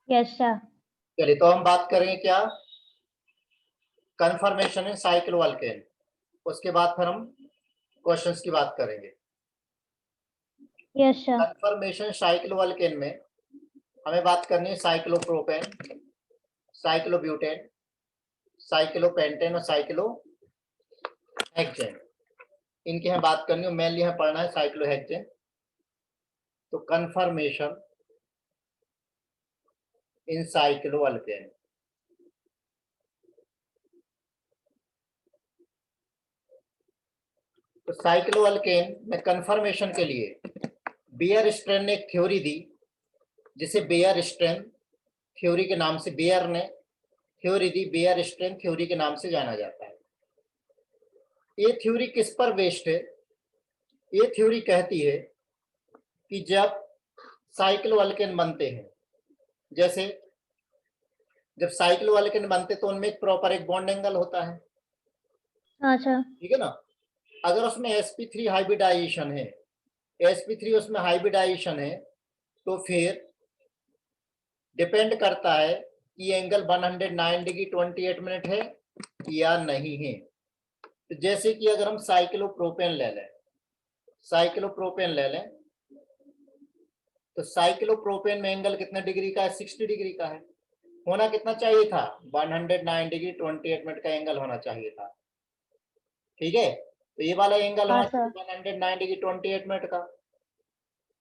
Yes sir. चलिए तो हम बात करेंगे क्या, कन्फर्मेशन इन साइक्लोअल्केन। उसके बाद फिर हम क्वेश्चंस की बात करेंगे। Yes sir. कन्फर्मेशन साइक्लोअल्केन में हमें बात करनी है साइक्लोप्रोपेन, साइक्लोब्यूटेन, साइक्लोपेंटेन और साइक्लोहेक्सेन। इनकी हमें बात करनी है, मेनली हमें पढ़ना है साइक्लोहेक्सेन। तो कन्फर्मेशन इन साइक्लोअल्केन। तो साइक्लोअल्केन में कन्फर्मेशन के लिए बेयर स्ट्रेन ने एक थ्योरी दी, जिसे बेयर स्ट्रेन थ्योरी के नाम से, बेयर ने थ्योरी दी, बेयर स्ट्रेन थ्योरी के नाम से जाना जाता है। ये थ्योरी किस पर बेस्ड है? ये थ्योरी कहती है कि जब साइक्लोअल्केन बनते हैं, जैसे जब साइक्लोअल्केन बनते तो उनमें एक प्रॉपर एक बॉन्ड एंगल होता है, अच्छा। ठीक है ना। अगर उसमें sp3 हाइब्रिडाइजेशन है, sp3 उसमें हाइब्रिडाइजेशन है, तो फिर डिपेंड करता है कि एंगल 109 डिग्री 28 मिनट है या नहीं है। तो जैसे कि अगर हम साइक्लोप्रोपेन ले लें, साइक्लोप्रोपेन ले लें, तो साइक्लोप्रोपेन में एंगल कितने डिग्री का है? 60 डिग्री का है। होना कितना चाहिए था? 109 डिग्री 28 मिनट का एंगल होना चाहिए था, ठीक है। तो ये वाला एंगल होना चाहिए 109 डिग्री 28 मिनट का।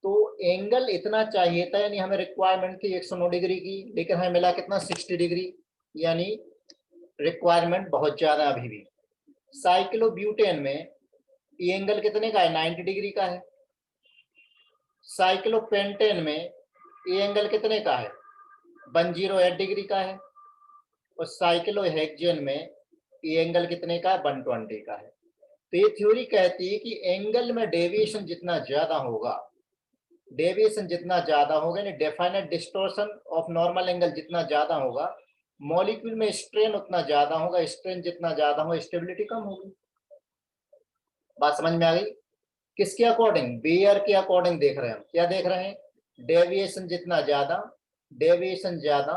तो एंगल इतना चाहिए था, यानी हमें रिक्वायरमेंट थी 109 डिग्री की, लेकिन हमें मिला कितना? 60 डिग्री, यानी रिक्वायरमेंट बहुत ज्यादा अभी भी। साइक्लोब्यूटेन में ये एंगल कितने का है? 90 डिग्री का है। साइक्लोपेंटेन में ये एंगल कितने का है? 108 डिग्री का है। और साइक्लोहेक्सेन में ये एंगल कितने का है? 120 का है। तो ये थ्योरी कहती है कि एंगल में डेविएशन जितना ज्यादा होगा, डेविएशन जितना ज्यादा होगा, यानी definite distortion of normal angle जितना ज्यादा होगा, मॉलिक्यूल में स्ट्रेन उतना ज्यादा होगा, स्ट्रेन जितना ज्यादा होगा स्टेबिलिटी कम होगी। बात समझ में आ गई? किसके अकॉर्डिंग? बेयर के अकॉर्डिंग देख रहे हैं हम। क्या देख रहे हैं? डेविएशन जितना ज्यादा, डेविएशन ज्यादा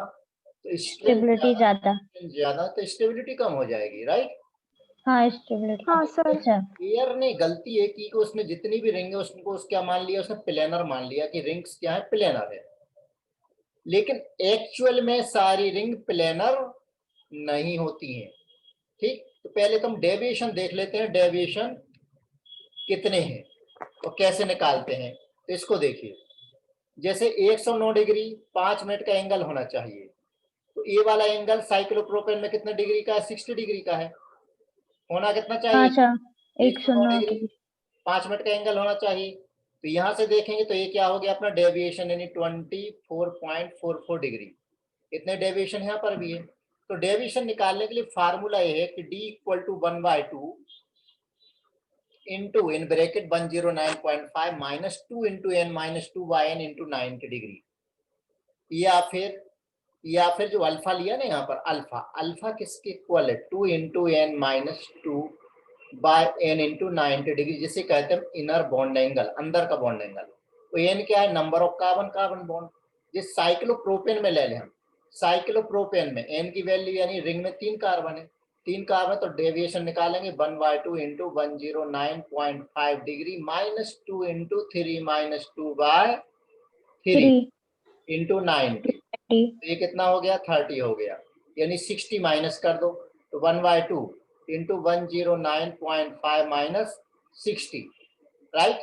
तो स्टेबिलिटी ज्यादा। ज्यादा तो स्टेबिलिटी कम हो जाएगी, राइट। हाँ स्टेबिलिटी। हाँ सर। अच्छा। बेयर ने गलती है कि उसने जितनी भी रिंग है उसको क्या मान लिया? उसने प्लेनर मान लिया कि रिंग्स क्या है? प्लेनर है। लेकिन एक्चुअल में सारी रिंग प्लेनर नहीं होती हैं, ठीक। तो पहले तो हम डेविएशन देख लेते हैं, डेविएशन कितने हैं और कैसे निकालते हैं। तो इसको देखिए, जैसे 109 डिग्री 5 मिनट का एंगल होना चाहिए, तो ये वाला एंगल साइक्लोप्रोपेन में कितने डिग्री का है? 60 डिग्री का है। होना कितना चाहिए? अच्छा 109 109 डिग्री 5 मिनट का एंगल होना चाहिए। तो यहां से देखेंगे तो ये क्या हो गया अपना डेविएशन, यानी 24.44 डिग्री। इतने डेविएशन यहाँ पर भी है। तो डेविएशन निकालने के लिए फार्मूला ये है कि d = 1/2 into in bracket 109.5 minus 2 into n minus 2/n into 90 degree. या फिर जो अल्फा लिया ना यहाँ पर, अल्फा, अल्फा किसके इक्वल है? 2 into n minus 2/n into 90 degree, जिसे कहते हैं इनर बॉन्ड एंगल, अंदर का बॉन्ड एंगल। तो n क्या है? Number of carbon, carbon bond. जिस साइक्लोप्रोपेन में ले लें हम, साइक्लोप्रोपेन में n की वैल्यू, यानी रिंग में 3 कार्बन है, 3 कार्बन, तो डेविएशन निकालेंगे 1/2 into 109.5 degree minus 2 into 3 minus 2/3 into 90। तो ये कितना हो गया? 30 हो गया, यानी 60 माइनस कर दो, तो 1/2 इंटू 109.5 माइनस 60, राइट।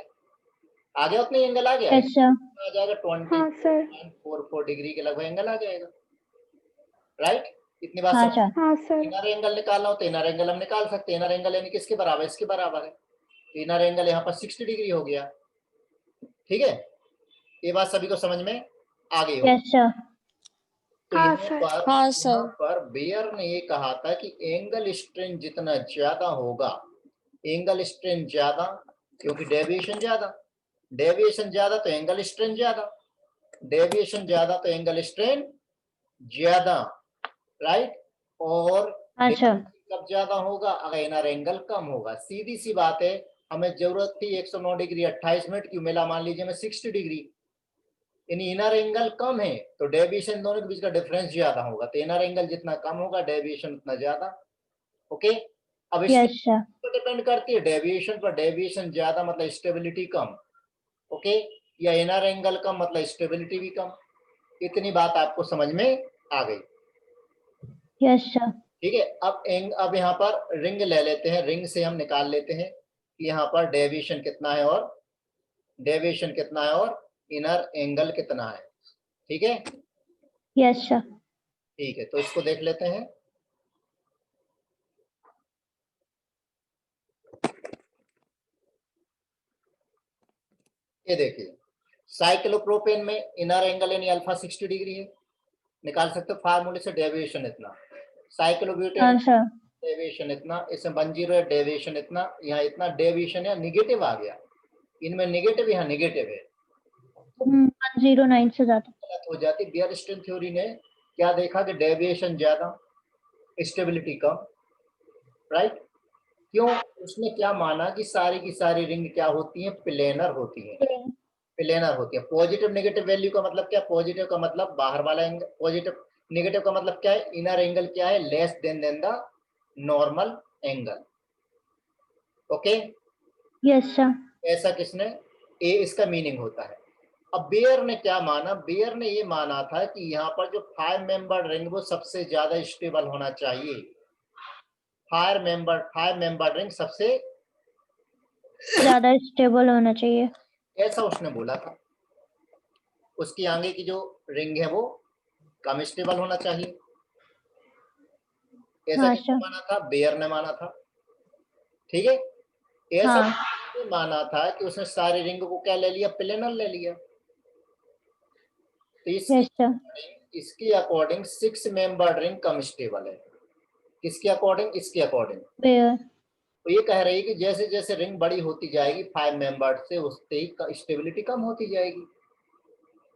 आ गया? उतने एंगल आ गया, अच्छा। आ जाएगा 20.44 डिग्री के लगभग एंगल आ जाएगा, राइट। इतनी बात समझ? अच्छा। हाँ सर। इनर एंगल निकालना हो तो इनर एंगल हम निकाल सकते हैं। इनर एंगल यानी किसके बराबर? इसके बराबर है। इनर एंगल यहाँ पर 60 डिग्री हो गया, ठीक है। ये बात सभी को समझ में आ गई होगी। Yes sir. तो हाँ यहाँ सर। पर बेयर ने ये कहा था कि एंगल स्ट्रेन जितना ज्यादा होगा, एंगल स्ट्रेन ज्यादा, क्योंकि डेविएशन ज्यादा, डेविएशन ज्यादा तो एंगल स्ट्रेन ज्यादा, डेविएशन ज्यादा तो एंगल स्ट्रेन ज्यादा, राइट। और अच्छा। कब ज्यादा होगा? अगर इनर एंगल कम होगा। सीधी सी बात है, हमें जरूरत थी 109 डिग्री 28 मिनट की, मिला मान लीजिए मैं 60 डिग्री, इन इनर एंगल कम है तो डेविएशन दोनों के बीच का डिफरेंस ज्यादा होगा, तो इनर एंगल जितना कम होगा डेविएशन उतना ज्यादा। ओके, अब यस इसके सर। पर डिपेंड करती है डेविएशन पर, डेविएशन ज्यादा मतलब स्टेबिलिटी कम। ओके, या इनर एंगल कम मतलब स्टेबिलिटी भी कम। इतनी बात आपको समझ में आ गई? Yes sir. ठीक है, अब यहाँ पर रिंग ले लेते हैं, रिंग से हम निकाल लेते हैं कि यहाँ पर डेविएशन कितना है और डेविएशन कितना है और इनर एंगल कितना है। ठीक है, यस सर। ठीक है, तो इसको देख लेते हैं। ये देखिए, साइक्लोप्रोपेन में इनर एंगल यानी अल्फा 60 डिग्री है, निकाल सकते हो फार्मूले से, डेविएशन इतना। साइक्लोब्यूटेन हाँ सर। डेविएशन इतना, इसमें 10 है, डेविएशन इतना, यहाँ इतना डेविएशन है, निगेटिव आ गया, इनमें निगेटिव, यहाँ निगेटिव है, 109 से ज्यादा। गलत हो जाती। बियरस्टोन थ्योरी ने क्या देखा कि डेविएशन ज्यादा स्टेबिलिटी कम, राइट? क्यों? उसने क्या माना कि सारी की सारी रिंग क्या होती हैं, प्लेनर होती हैं, प्लेनर होती है। पॉजिटिव नेगेटिव वैल्यू का मतलब क्या? पॉजिटिव का मतलब बाहर वाला एंगल पॉजिटिव, नेगेटिव का मतलब क्या है? इनर एंगल क्या है? Less than the normal angle. Okay, yes sir. ऐसा किसने, ए इसका मीनिंग होता है। अब बेयर ने क्या माना? बेयर ने ये माना था कि यहाँ पर जो 5 मेंबर रिंग वो सबसे ज्यादा स्टेबल होना चाहिए, 5 मेंबर रिंग सबसे ज्यादा स्टेबल होना चाहिए। ऐसा उसने बोला था। उसकी आगे की जो रिंग है वो कम स्टेबल होना चाहिए, ऐसा हाँ किसने सर। माना था? बेयर ने माना था। ठीक है, ऐसा हाँ। माना था कि उसने सारी रिंग को क्या ले लिया? प्लेनर ले लिया। तो यस सर। इसके अकॉर्डिंग 6 मेंबर रिंग कम स्टेबल है। किसके अकॉर्डिंग? इसके अकॉर्डिंग। बेयर। तो ये कह रही है कि जैसे जैसे रिंग बड़ी होती जाएगी 5 मेंबर से, उससे ही स्टेबिलिटी कम होती जाएगी।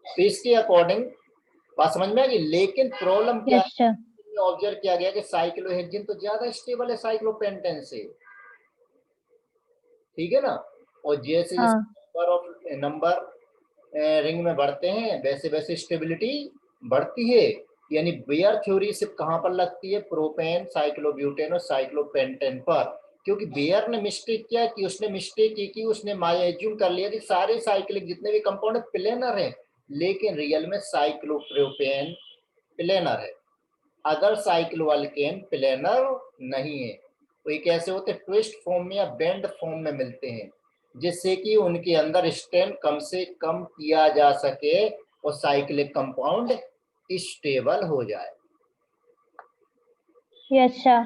तो इसके अकॉर्डिंग बात समझ में आ गई। लेकिन प्रॉब्लम क्या यस सर। है, ऑब्जर्व किया गया कि साइक्लोहेक्सिन तो ज्यादा स्टेबल है साइक्लोपेंटेन से, ठीक है ना? और जैसे जैसे हाँ। नंबर रिंग में बढ़ते हैं वैसे वैसे स्टेबिलिटी बढ़ती है। यानी बेयर थ्योरी सिर्फ कहां पर लगती है? प्रोपेन, साइक्लोब्यूटेन और साइक्लोपेंटेन पर। क्योंकि बेयर ने मिस्टेक क्या की? उसने मिस्टेक की कि उसने एज्यूम कर लिया कि सारे साइक्लिक जितने भी कंपाउंड प्लेनर हैं, लेकिन रियल में साइक्लोप्रोपेन प्लेनर है, अदर साइक्लोअल्केन प्लेनर नहीं है। तो ये कैसे होते? ट्विस्ट फॉर्म में या बेंड फॉर्म में मिलते हैं, जिससे कि उनके अंदर स्ट्रेन कम से कम किया जा सके और साइक्लिक कंपाउंड स्टेबल हो जाए। Yes sir.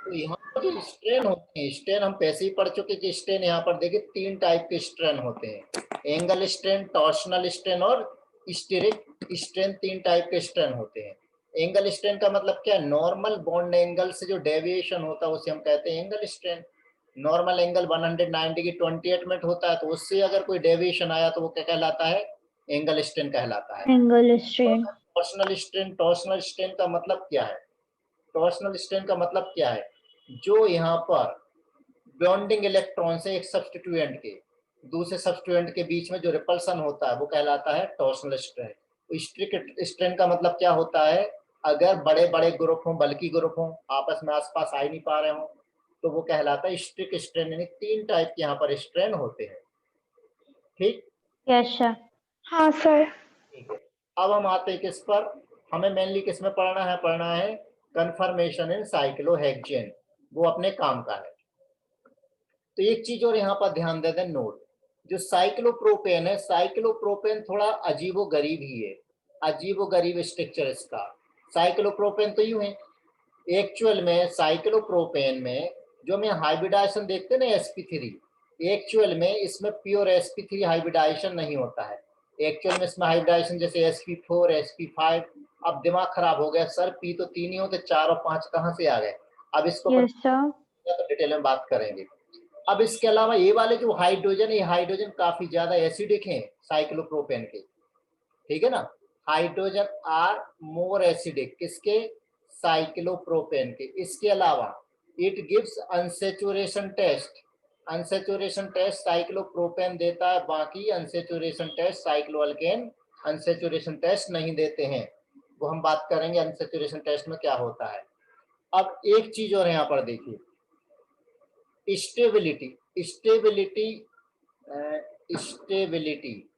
तो यहाँ पर जो स्ट्रेन होते हैं, स्ट्रेन हम पैसे ही पढ़ चुके कि स्ट्रेन यहाँ पर देखिए 3 टाइप के स्ट्रेन होते हैं, एंगल स्ट्रेन, टॉर्शनल स्ट्रेन और स्टेरिक स्ट्रेन। 3 टाइप के स्ट्रेन होते हैं। एंगल स्ट्रेन का मतलब क्या? नॉर्मल बॉन्ड एंगल से जो डेविएशन होता है उसे हम कहते हैं एंगल स्ट्रेन। नॉर्मल एंगल 190 की 28 मिनट होता है, तो उससे अगर कोई डेविएशन आया तो वो क्या कहलाता है? एंगल स्ट्रेन कहलाता है। Angle strain. Torsional strain, torsional strain का मतलब क्या है? टॉर्शनल स्ट्रेन का मतलब क्या है? जो यहाँ पर बॉन्डिंग इलेक्ट्रॉन से एक सब्स्टिट्यूएंट के दूसरे सब्स्टिट्यूएंट के बीच में जो रिपल्सन होता है वो कहलाता है टॉर्शनल स्ट्रेन। तो स्ट्रिक्ट स्ट्रेन का मतलब क्या होता है? अगर बड़े बड़े ग्रुप हों, बल्कि ग्रुप हों, आपस में आसपास आ ही नहीं पा रहे हों, तो वो कहलाता है स्ट्रिक्ट स्ट्रेन। यानी 3 टाइप के यहाँ पर स्ट्रेन होते हैं। ठीक, यस सर। हाँ सर। ठीक है। अब हम आते हैं किस पर? हमें मेनली किस में पढ़ना है? पढ़ना है कन्फर्मेशन इन साइक्लोहेक्सेन, वो अपने काम का है। तो एक चीज और यहाँ पर ध्यान दे दें, नोट, जो साइक्लोप्रोपेन है, साइक्लोप्रोपेन थोड़ा अजीबो गरीब ही है, अजीबो गरीब स्ट्रक्चर इसका। साइक्लोप्रोपेन तो यूं है, एक्चुअल में साइक्लोप्रोपेन में जो हम हाइब्रिडाइजेशन देखते हैं ना sp3, एक्चुअल में इसमें प्योर sp3 हाइब्रिडाइजेशन नहीं होता है। एक्चुअल में इसमें हाइब्रिडाइजेशन जैसे sp4, sp5। अब दिमाग खराब हो गया, सर पी तो 3 ही होते, 4 और 5 कहाँ से आ गए? अब इसको यस सर। तो डिटेल में बात करेंगे। अब इसके अलावा ये वाले जो हाइड्रोजन है, ये हाइड्रोजन काफी ज्यादा एसिडिक हैं साइक्लोप्रोपेन के, ठीक है ना? हाइड्रोजन आर मोर एसिडिक किसके? साइक्लोप्रोपेन के। इसके अलावा it gives unsaturation test, unsaturation test cyclopropane देता है, बाकी unsaturation test cycloalkane unsaturation test नहीं देते हैं, वो हम बात करेंगे अनसैचुरेशन टेस्ट में क्या होता है। अब एक चीज और यहाँ पर देखिए, स्टेबिलिटी स्टेबिलिटी स्टेबिलिटी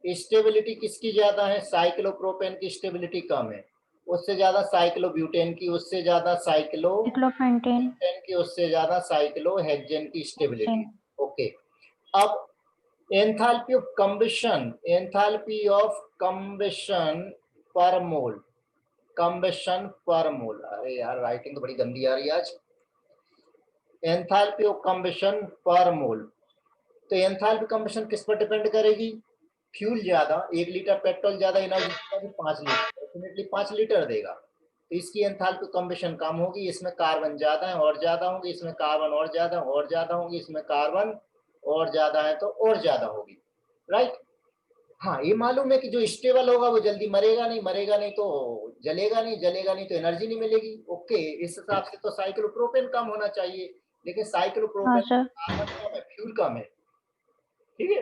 स्टेबिलिटी किसकी ज्यादा है? साइक्लोप्रोपेन की स्टेबिलिटी कम है, उससे ज्यादा साइक्लोब्यूटेन की, उससे ज्यादा साइक्लोपेंटेन की, उससे ज्यादा साइक्लोहेक्सेन की स्टेबिलिटी। ओके, अब एंथैल्पी ऑफ कम्बशन पर मोल, अरे यार राइटिंग तो बड़ी गंदी आ रही है आज। एंथैल्पी ऑफ कम्बशन पर मोल, तो एंथैल्पी कम्बशन किस पर डिपेंड करेगी? फ्यूल ज्यादा, 1 लीटर पेट्रोल ज्यादा एनर्जी देगा, 5 लीटर, डेफिनेटली 5 लीटर देगा, तो इसकी एंथैल्पी कम्बशन कम होगी, इसमें कार्बन ज्यादा है और ज्यादा होंगे, इसमें कार्बन और ज्यादा होंगे, इसमें कार्बन और ज्यादा है तो और ज्यादा होगी, राइट। हाँ, ये मालूम है कि जो स्टेबल होगा वो जल्दी मरेगा नहीं तो जलेगा नहीं तो एनर्जी नहीं मिलेगी। ओके, इस हिसाब से तो साइक्लोप्रोपेन कम होना चाहिए, लेकिन साइक्लोप्रोपेन सर कार्बन कम है, फ्यूल कम है, ठीक है।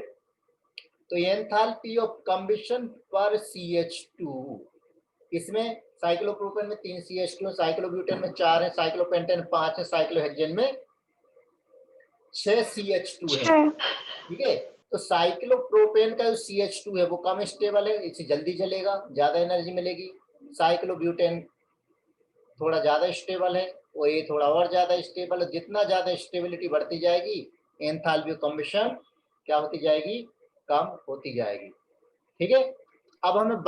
तो एंथैल्पी ऑफ कम्बशन पर CH2, इसमें साइक्लोप्रोपेन में 3 CH2, साइक्लोब्यूटेन में 4 है, साइक्लोपेंटेन 5 है, साइक्लोहेक्सेन में 6 CH2 है, ठीक है। तो साइक्लोप्रोपेन का जो CH2 है वो कम स्टेबल है, इसे जल्दी जलेगा, ज्यादा एनर्जी मिलेगी। साइक्लोब्यूटेन थोड़ा ज्यादा स्टेबल है और ये थोड़ा और ज्यादा स्टेबल है। जितना ज्यादा स्टेबिलिटी बढ़ती जाएगी, एंथैल्पी ऑफ कम्बशन क्या होती जाएगी? कम होती जाएगी, ठीक है। अब हमें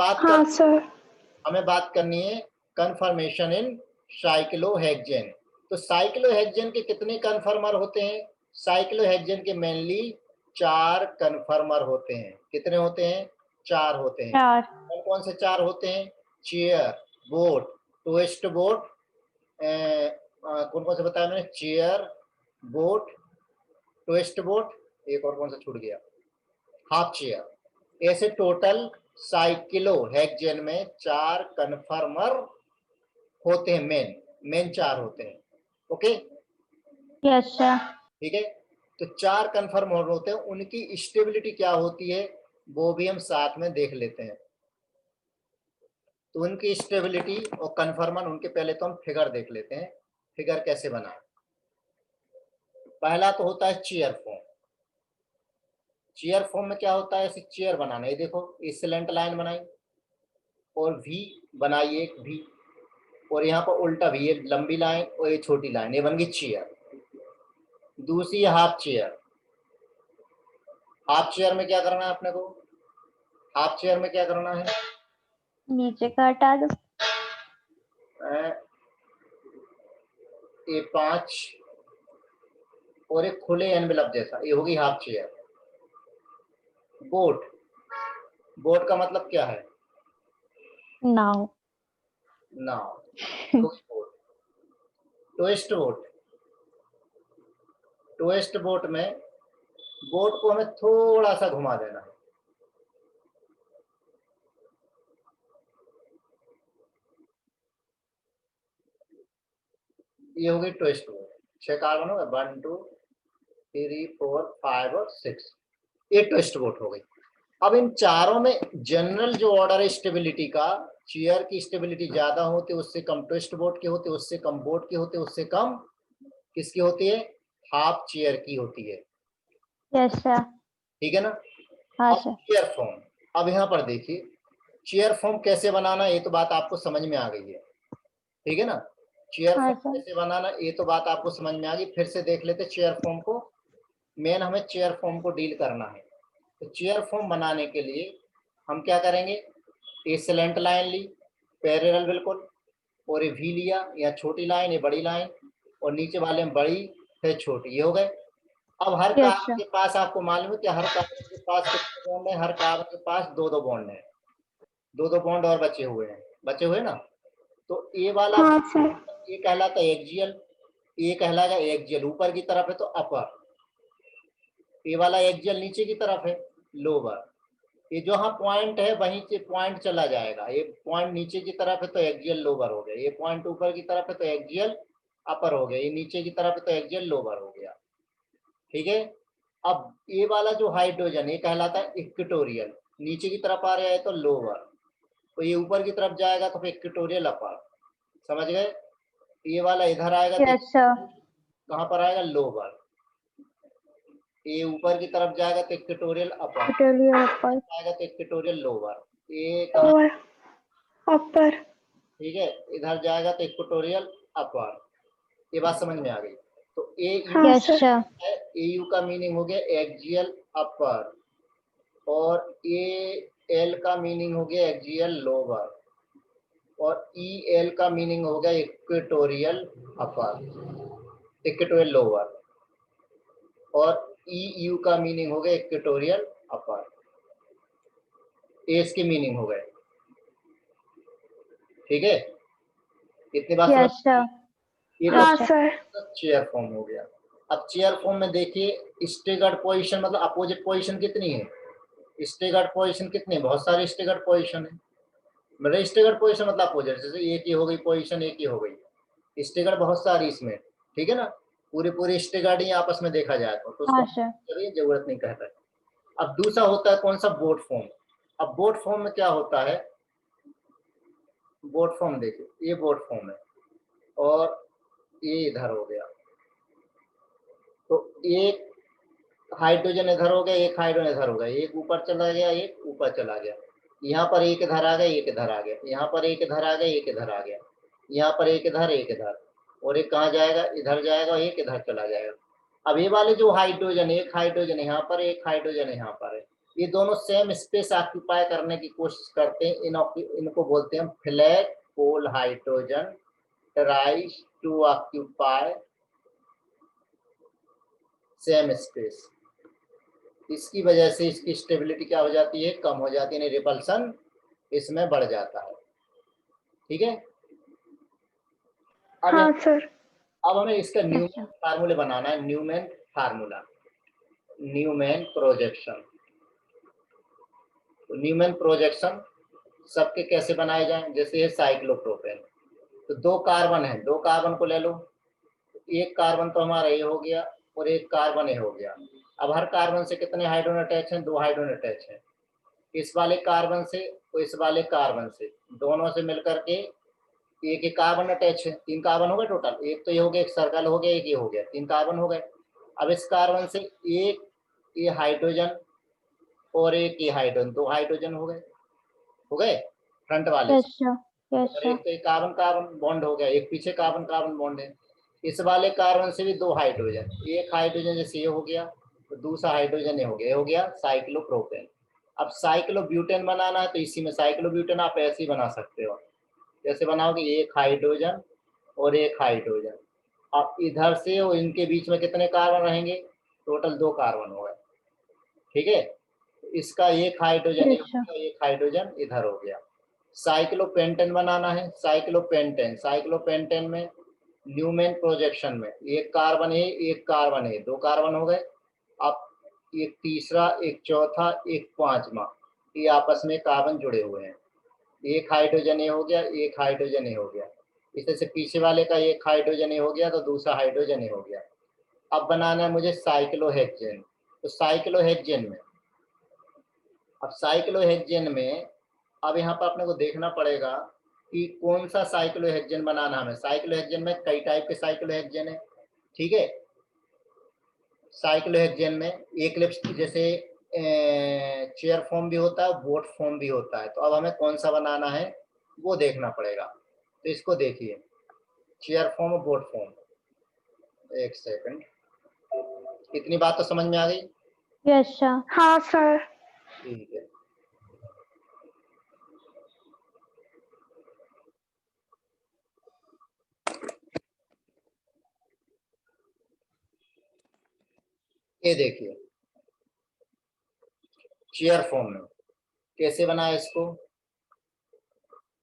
बात करनी है कन्फर्मेशन इन साइक्लोहेक्सेन। तो साइक्लोहेक्सेन के कितने कन्फर्मर होते हैं? साइक्लोहेक्सेन के मेनली 4 कन्फर्मर होते हैं। कितने होते हैं? 4 होते हैं। 4 कौन कौन से 4 होते हैं? चेयर, बोट, ट्विस्ट बोट, कौन कौन से बताया मैंने? चेयर, बोट, ट्विस्ट बोट, एक और कौन सा छूट गया? Half chair. ऐसे टोटल साइक्लोहेक्सेन में 4 कन्फर्मर होते हैं, मेन 4 होते हैं। ओके, यस सर ठीक है। तो 4 कन्फर्मर होते हैं, उनकी स्टेबिलिटी क्या होती है वो भी हम साथ में देख लेते हैं। तो उनकी स्टेबिलिटी और कन्फर्मर, उनके पहले तो हम फिगर देख लेते हैं। फिगर कैसे बना? पहला तो होता है चेयर फॉर्म। चेयर फॉर्म में क्या होता है? ऐसे चेयर बनाना, ये देखो, इस सिलेंट लाइन बनाई और वी बनाई, एक वी, और यहाँ पर उल्टा वी, ये लंबी लाइन और ये छोटी लाइन, ये बन गई चेयर। दूसरी हाफ चेयर। हाफ चेयर में क्या करना है अपने को? हाफ चेयर में क्या करना है? नीचे का हटा दो ये 5 और एक खुले एनवेलप जैसा, ये होगी हाफ चेयर। बोट, बोट का मतलब क्या है? नाउ नाव, boat. Twist boat, twist boat में बोट को हमें थोड़ा सा घुमा देना है, ये होगी ट्विस्ट बोट। 6 कार्बन हो गए, 1 2 3 4 5 और 6, ये ट्विस्ट बोट हो गई। अब इन चारों में जनरल जो ऑर्डर है स्टेबिलिटी का, चेयर की स्टेबिलिटी ज्यादा होती है, उससे कम ट्विस्ट बोट की होती है, उससे कम बोट की होती है, उससे कम किसकी होती है? हाफ चेयर की होती है, यस सर ठीक है ना। हाँ अब सर चेयर फॉर्म, अब यहाँ पर देखिए चेयर फॉर्म कैसे बनाना, ये तो बात आपको समझ में आ गई है, ठीक है ना। चेयर हाँ फॉर्म सर कैसे बनाना, ये तो बात आपको समझ में आ गई। फिर से देख लेते चेयर फॉर्म को। मेन हमें चेयर फॉर्म को डील करना है। तो चेयर फॉर्म बनाने के लिए हम क्या करेंगे? ये सिलेंट लाइन ली पैरेलल बिल्कुल, और ये वी लिया, या छोटी लाइन, ये बड़ी लाइन, और नीचे वाले में बड़ी फिर छोटी, ये हो गए। अब हर यस कार्बन सर के पास आपको मालूम है कि हर कार्बन के पास कितने बॉन्ड है? हर कार्बन के पास 2-2 बॉन्ड है, 2-2 बॉन्ड और बचे हुए ना। तो ये वाला हाँ सर ये कहलाता है एक्सियल, ये कहलाएगा एक्सियल, ऊपर की तरफ है तो अपर, ये वाला एक्सियल नीचे की तरफ है लोअर। ये जो हाँ पॉइंट है वहीं से पॉइंट चला जाएगा, ये पॉइंट नीचे की तरफ है तो एक्सियल लोअर हो गया, ये पॉइंट ऊपर की तरफ है तो एक्सियल अपर हो गया, ये नीचे की तरफ है तो एक्सियल लोअर हो गया, ठीक है। अब ये वाला जो हाइड्रोजन ये कहलाता है इक्वेटोरियल, नीचे की तरफ आ रहा है तो लोअर, तो ये ऊपर की तरफ जाएगा तो फिर इक्वेटोरियल अपर। समझ गए? ये वाला इधर आएगा तो Yes, sir. कहाँ पर आएगा? लोअर। ये ऊपर की तरफ जाएगा तो इक्वेटोरियल अपर, Equatorial upper. आएगा तो इक्वेटोरियल लोअर। ये कहाँ? Lower. Upper. ठीक है, इधर जाएगा तो इक्वेटोरियल अपर। ये बात समझ में आ गई? तो ए यू Yes, sir. है, ए यू का मीनिंग हो गया एक्सियल अपर, और ए एल का मीनिंग हो गया एक्सियल लोअर, और ई एल का मीनिंग हो गया इक्वेटोरियल अपर, इक्वेटोरियल लोअर, और ई यू का मीनिंग हो गया इक्वेटोरियल अपर। एस के मीनिंग हो गए। ठीक है, इतनी बात Yes, sir. ये हाँ, तो sir. चेयर फॉर्म हो गया। अब चेयर फॉर्म में देखिए स्टेगर्ड पोजीशन मतलब अपोजिट पोजीशन कितनी है? स्टेगर्ड पोजीशन कितनी है? बहुत सारी स्टेगर्ड पोजीशन है। मतलब स्टेगर्ड पोजीशन मतलब अपोजिट, जैसे एक ही हो गई पोजीशन, एक ही हो गई। स्टेगर्ड बहुत सारी इसमें, ठीक है ना, पूरी स्टेगर्ड ही आपस में देखा जाए तो उसको हाँ, sir. जरूरत नहीं कहता है। अब दूसरा होता है कौन सा? Boat form. अब बोट फॉर्म में क्या होता है? बोट फॉर्म देखिए, ये बोट फॉर्म है और ये इधर हो गया, तो एक हाइड्रोजन इधर हो गया, एक हाइड्रोजन इधर हो गया, एक ऊपर चला गया, एक ऊपर चला गया। यहाँ पर एक इधर आ गया, एक इधर आ गया, यहाँ पर एक इधर आ गया, एक इधर आ गया, यहाँ पर एक इधर, एक इधर, और एक कहाँ जाएगा? इधर जाएगा, एक इधर चला जाएगा। अब ये वाले जो हाइड्रोजन, एक हाइड्रोजन यहाँ पर, एक हाइड्रोजन यहाँ पर है, ये दोनों सेम स्पेस ऑक्यूपाई करने की कोशिश करते हैं। इनको बोलते हैं flat pole hydrogen tries to occupy same space. इसकी वजह से इसकी स्टेबिलिटी क्या हो जाती है? कम हो जाती है, रिपल्सन इसमें बढ़ जाता है। ठीक है, अब हाँ, sir. अब हमें इसका Yes, न्यूमैन sir. फार्मूले बनाना है। Newman formula, Newman projection. तो न्यूमैन प्रोजेक्शन सबके कैसे बनाए जाएं? जैसे ये साइक्लोप्रोपेन, तो दो कार्बन है, दो कार्बन को ले लो, एक कार्बन तो हमारा ये हो गया और एक कार्बन ये हो गया। अब हर कार्बन से कितने हाइड्रोजन अटैच हैं? दो हाइड्रोजन अटैच हैं। इस वाले कार्बन से और इस वाले कार्बन से, दोनों से मिलकर के एक एक कार्बन अटैच है। तीन कार्बन हो गए टोटल, एक तो ये हो गया, एक सर्कल हो गया, एक ये हो गया, तीन कार्बन हो गए। अब इस कार्बन से एक ये हाइड्रोजन और एक ये हाइड्रोजन, दो हाइड्रोजन हो गए फ्रंट वाले Yes, से। sir. Yes, और sir. एक तो कार्बन कार्बन बॉन्ड हो गया, एक पीछे कार्बन कार्बन बॉन्ड है। इस वाले कार्बन से भी दो हाइड्रोजन, एक हाइड्रोजन जैसे ये हो गया, तो दूसरा हाइड्रोजन ये हो गया साइक्लोप्रोपेन। अब साइक्लोब्यूटेन बनाना है तो इसी में साइक्लोब्यूटेन आप ऐसे ही बना सकते हो, जैसे बनाओगे एक हाइड्रोजन और एक हाइड्रोजन। अब इधर से और इनके बीच में कितने कार्बन रहेंगे? टोटल दो कार्बन हो गए। ठीक है, इसका एक हाइड्रोजन Yes, sir. एक हाइड्रोजन इधर हो गया। साइक्लोपेंटेन बनाना है, साइक्लोपेंटेन, साइक्लोपेंटेन में न्यूमैन प्रोजेक्शन में एक कार्बन है, एक कार्बन है, दो कार्बन हो गए। अब एक तीसरा, एक चौथा, एक पांचवा, ये आपस में कार्बन जुड़े हुए हैं। एक हाइड्रोजन ये हो गया, एक हाइड्रोजन ये हो गया। इस तरह से पीछे वाले का एक हाइड्रोजन ये हो गया तो दूसरा हाइड्रोजन ये हो गया। अब बनाना है मुझे साइक्लोहेक्सेन, तो साइक्लोहेक्सेन में, अब साइक्लोहेक्सेन में अब यहाँ पर अपने को देखना पड़ेगा कि कौन सा साइक्लोहेक्सेन बनाना हमें। साइक्लोहेक्सेन में कई टाइप के साइक्लोहेक्सेन है। ठीक है, साइक्लोहेक्सेन में एक्लिप्स जैसे चेयर फॉर्म भी होता है, बोट फॉर्म भी होता है। तो अब हमें कौन सा बनाना है वो देखना पड़ेगा। तो इसको देखिए, चेयर फॉर्म और बोट फॉर्म। एक सेकंड, इतनी बात तो समझ में आ गई? Yes, sir. हाँ, sir. ठीक है, ये देखिए चेयर फॉर्म में कैसे बनाया इसको।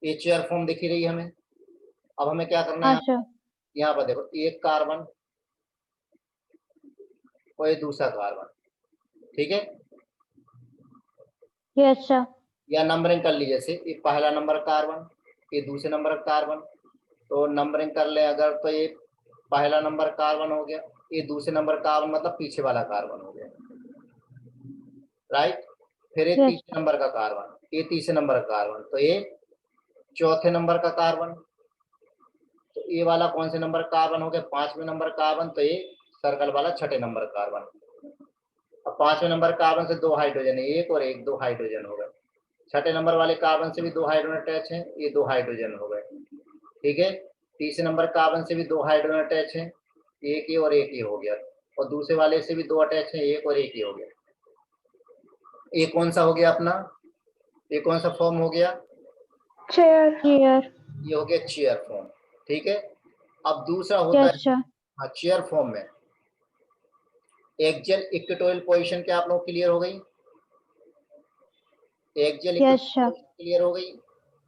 ये चेयर फॉर्म दिख ही रही है हमें। अब हमें क्या करना हाँ, है? sir. यहाँ पर देखो, एक कार्बन और ये दूसरा कार्बन। ठीक है, Yes, sir. या नंबरिंग कर ली, जैसे ये पहला नंबर कार्बन, ये दूसरे नंबर कार्बन, तो नंबरिंग कर ले अगर, तो ये पहला नंबर कार्बन हो गया, ये दूसरे नंबर कार्बन मतलब पीछे वाला कार्बन हो गया, राइट। फिर ये Yes. तीसरे नंबर का कार्बन, ये तीसरे नंबर का कार्बन, तो ये चौथे नंबर का कार्बन, तो ये वाला कौन से नंबर का कार्बन हो गया, पांचवें नंबर कार्बन, तो ये सर्कल वाला छठे नंबर कार्बन। अब पांचवें नंबर कार्बन से दो हाइड्रोजन है, एक और एक, दो हाइड्रोजन हो गए। छठे नंबर वाले कार्बन से भी दो हाइड्रोजन अटैच हैं, ये दो हाइड्रोजन हो गए। ठीक है, तीसरे नंबर कार्बन से भी दो हाइड्रोजन अटैच हैं, एक ही और एक ही हो गया, और दूसरे वाले से भी दो अटैच हैं, एक और एक ही हो गया। ये कौन सा हो गया अपना, ये कौन सा फॉर्म हो गया, Chair. Chair. ये हो गया चेयर फॉर्म। ठीक है, अब दूसरा होता Yes, है sir. हाँ चेयर फॉर्म में एक्सियल इक्वेटोरियल पोजीशन, क्या आप लोग क्लियर हो गई, एक्सियल Yes, sir. क्लियर हो गई।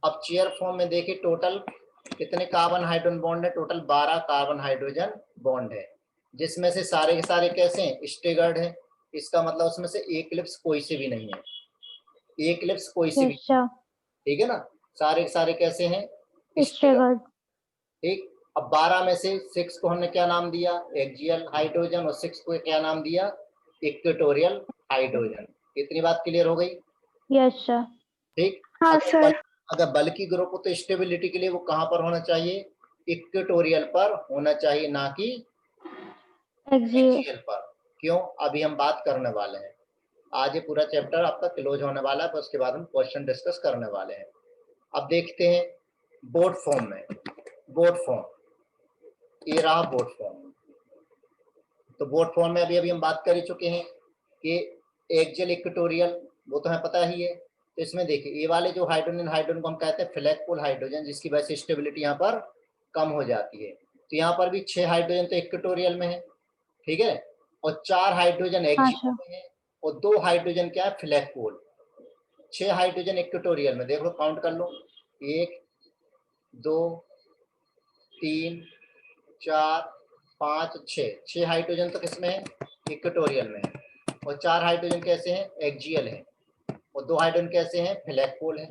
अब चेयर फॉर्म में देखिए टोटल कितने कार्बन हाइड्रोजन बॉन्ड है, टोटल 12 कार्बन हाइड्रोजन बॉन्ड है, जिसमें से सारे के सारे कैसे हैं, स्टेगर्ड है। इसका मतलब उसमें से एक इलिप्स कोई से भी नहीं है, एक इलिप्स कोई से भी, Yes, sir. ठीक है ना, सारे के सारे कैसे हैं, स्टेगर्ड। Staggered. ठीक, अब 12 में से 6 को हमने क्या नाम दिया, एक्सियल हाइड्रोजन, और 6 को क्या नाम दिया, इक्वेटोरियल हाइड्रोजन। इतनी बात क्लियर हो गई। Yes, sir. ठीक, हाँ अगर अगर बल्कि ग्रुप हो तो स्टेबिलिटी के लिए वो कहां पर होना चाहिए, इक्वेटोरियल पर होना चाहिए, ना कि Axial. एक्सियल पर। क्यों, अभी हम बात करने वाले हैं, आज ये पूरा चैप्टर आपका क्लोज होने वाला है, तो उसके बाद हम क्वेश्चन डिस्कस करने वाले हैं। अब देखते हैं बोर्ड फॉर्म में, बोर्ड फॉर्म, ये रहा बोर्ड फॉर्म। तो बोर्ड फॉर्म में अभी अभी हम बात कर ही चुके हैं कि एक्सियल इक्वेटोरियल, वो तो हमें पता ही है। तो इसमें देखिए ये वाले जो हाइड्रोजन, हाइड्रोजन को हम कहते हैं फ्लैगपोल हाइड्रोजन, जिसकी वजह से स्टेबिलिटी यहाँ पर कम हो जाती है। तो यहाँ पर भी 6 हाइड्रोजन तो इक्वेटोरियल में है, ठीक है, और 4 हाइड्रोजन हाँ, एक्सियल sir. में है, और 2 हाइड्रोजन क्या है, फ्लैगपोल। 6 हाइड्रोजन इक्वेटोरियल में, देख लो काउंट कर लो, 1 2 3 4 5 6 हाइड्रोजन तो किसमें है, इक्वेटोरियल में है, और 4 हाइड्रोजन कैसे हैं, एक्सियल हैं, और 2 हाइड्रोजन कैसे हैं, फ्लैगपोल हैं।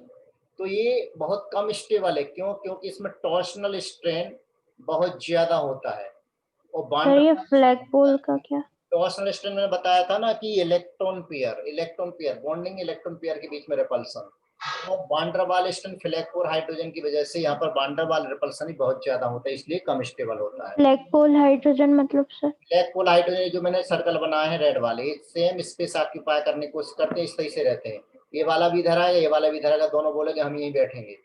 तो ये बहुत कम स्टेबल है, क्यों, क्योंकि इसमें टॉर्शनल स्ट्रेन बहुत ज्यादा होता है, और सर ये बांड फ्लैगपोल का क्या? टॉर्शनल स्ट्रेन मैंने बताया था ना कि electron pair bonding, electron pair के बीच में रिपल्सन, तो वांडरवाल स्ट्रेन फ्लैगपोल हाइड्रोजन की वजह से यहाँ पर वांडरवाल रिपल्सन ही बहुत ज्यादा होता है, इसलिए कम स्टेबल होता है। फ्लैगपोल हाइड्रोजन मतलब सर? ब्लैक होल हाइड्रोजन जो मैंने सर्कल बनाए हैं रेड वाले, सेम स्पेस ऑक्यूपाई करने की कोशिश करते हैं, इस तरह से रहते हैं, ये वाला भी इधर आएगा, ये वाला भी इधर आएगा, दोनों बोलेंगे हम यहीं बैठेंगे।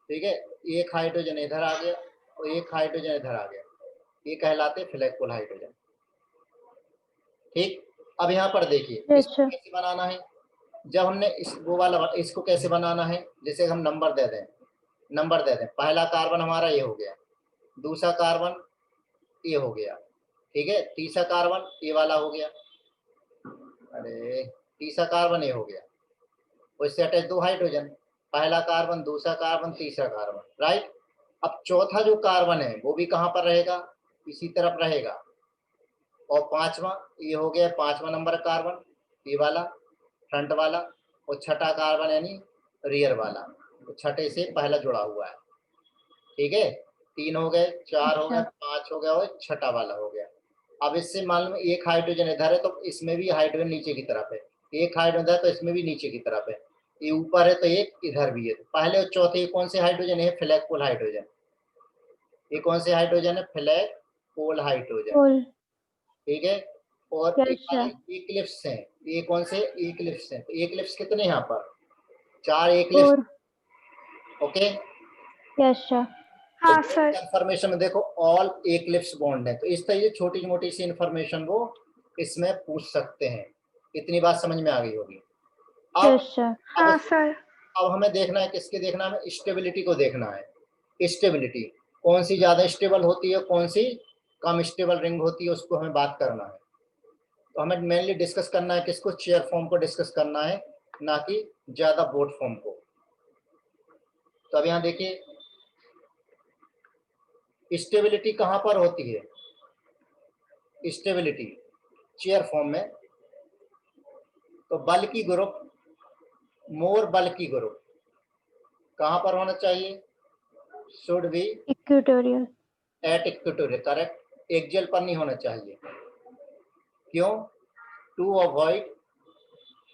ठीक है, एक हाइड्रोजन इधर आ गया और एक हाइड्रोजन इधर आ गया, ये कहलाते हैं फ्लैगपोल हाइड्रोजन। ठीक, अब यहाँ पर देखिए इसको कैसे बनाना है, जब हमने इस वो वाला इसको कैसे बनाना है, जैसे हम नंबर दे दें, पहला कार्बन हमारा ये हो गया, दूसरा कार्बन ये हो गया, ठीक है, तीसरा कार्बन ये वाला हो गया, अरे तीसरा कार्बन ये हो गया, उससे अटैच 2 हाइड्रोजन, पहला कार्बन, दूसरा कार्बन, तीसरा कार्बन, राइट। अब चौथा जो कार्बन है वो भी कहाँ पर रहेगा, इसी तरफ रहेगा, और पांचवा ये हो गया, पांचवा नंबर कार्बन ये वाला फ्रंट वाला, और छठा कार्बन यानी रियर वाला, तो छठे से पहला जुड़ा हुआ है। ठीक है, 3 हो गए, 4 हो गए, 5 हो गया, और छठा वाला हो गया। अब इससे मान लो एक हाइड्रोजन इधर है तो इसमें भी हाइड्रोजन नीचे की तरफ है, एक हाइड्रोजन है तो इसमें भी नीचे की तरफ है, ये ऊपर है तो एक इधर भी है। तो पहले और चौथे कौन से हाइड्रोजन है, फ्लैगपोल हाइड्रोजन। ये कौन से हाइड्रोजन है, फ्लैगपोल हाइड्रोजन। ठीक है, और इक्लिप्स हैं, ये कौन से इक्लिप्स हैं, तो इक्लिप्स कितने यहाँ पर, 4 इक्लिप्स। Okay, yes sir. हाँ सर। इंफॉर्मेशन में देखो ऑल इक्लिप्स बॉन्ड है, तो इस तरह से छोटी मोटी सी इंफॉर्मेशन वो इसमें पूछ सकते हैं। इतनी बात समझ में आ गई होगी। हाँ सर। अब हमें देखना है, किसके देखना है, हमें स्टेबिलिटी को देखना है। स्टेबिलिटी कौन सी ज्यादा स्टेबल होती है, कौन सी कम स्टेबल रिंग होती है, उसको हमें बात करना है। तो हमें मेनली डिस्कस करना है किसको, चेयर फॉर्म को डिस्कस करना है, ना कि ज्यादा बोर्ड फॉर्म को। तो अब यहाँ देखिए स्टेबिलिटी कहां पर होती है, स्टेबिलिटी चेयर फॉर्म में, तो बल्कि ग्रुप, मोर बल्कि ग्रुप कहां पर होना चाहिए, should be equatorial. At equatorial, correct, axial पर नहीं होना चाहिए। क्यों, टू अवॉइड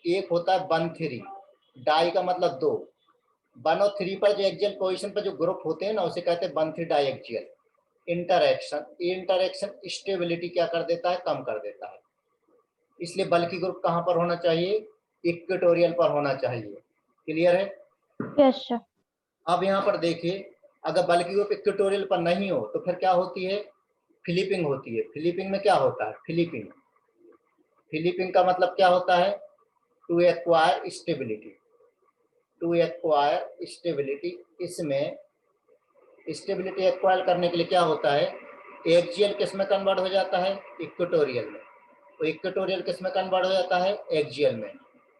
एक होता है 1,3, डाई का मतलब 2। 1 और 3 पर जो एक्सियल पोजीशन पर जो ग्रुप होते हैं ना, उसे कहते हैं 1,3 डाई एक्सियल। इंटरएक्शन स्टेबिलिटी क्या कर देता है, कम कर देता है। इसलिए बल्कि ग्रुप कहां पर होना चाहिए, इक्वेटोरियल पर होना चाहिए। क्लियर है? Yes sir. अब यहाँ पर देखिए, अगर बल्कि ग्रुप इक्वेटोरियल पर नहीं हो तो फिर क्या होती है, फ्लिपिंग होती है। फ्लिपिंग में क्या होता है, फ्लिपिंग का मतलब क्या होता है, टू एक्वायर स्टेबिलिटी। इसमें स्टेबिलिटी एक्वायर करने के लिए क्या होता है, एक्सियल किस में कन्वर्ट हो जाता है, इक्वेटोरियल में। तो इक्वेटोरियल किस में कन्वर्ट हो जाता है, एक्सियल में।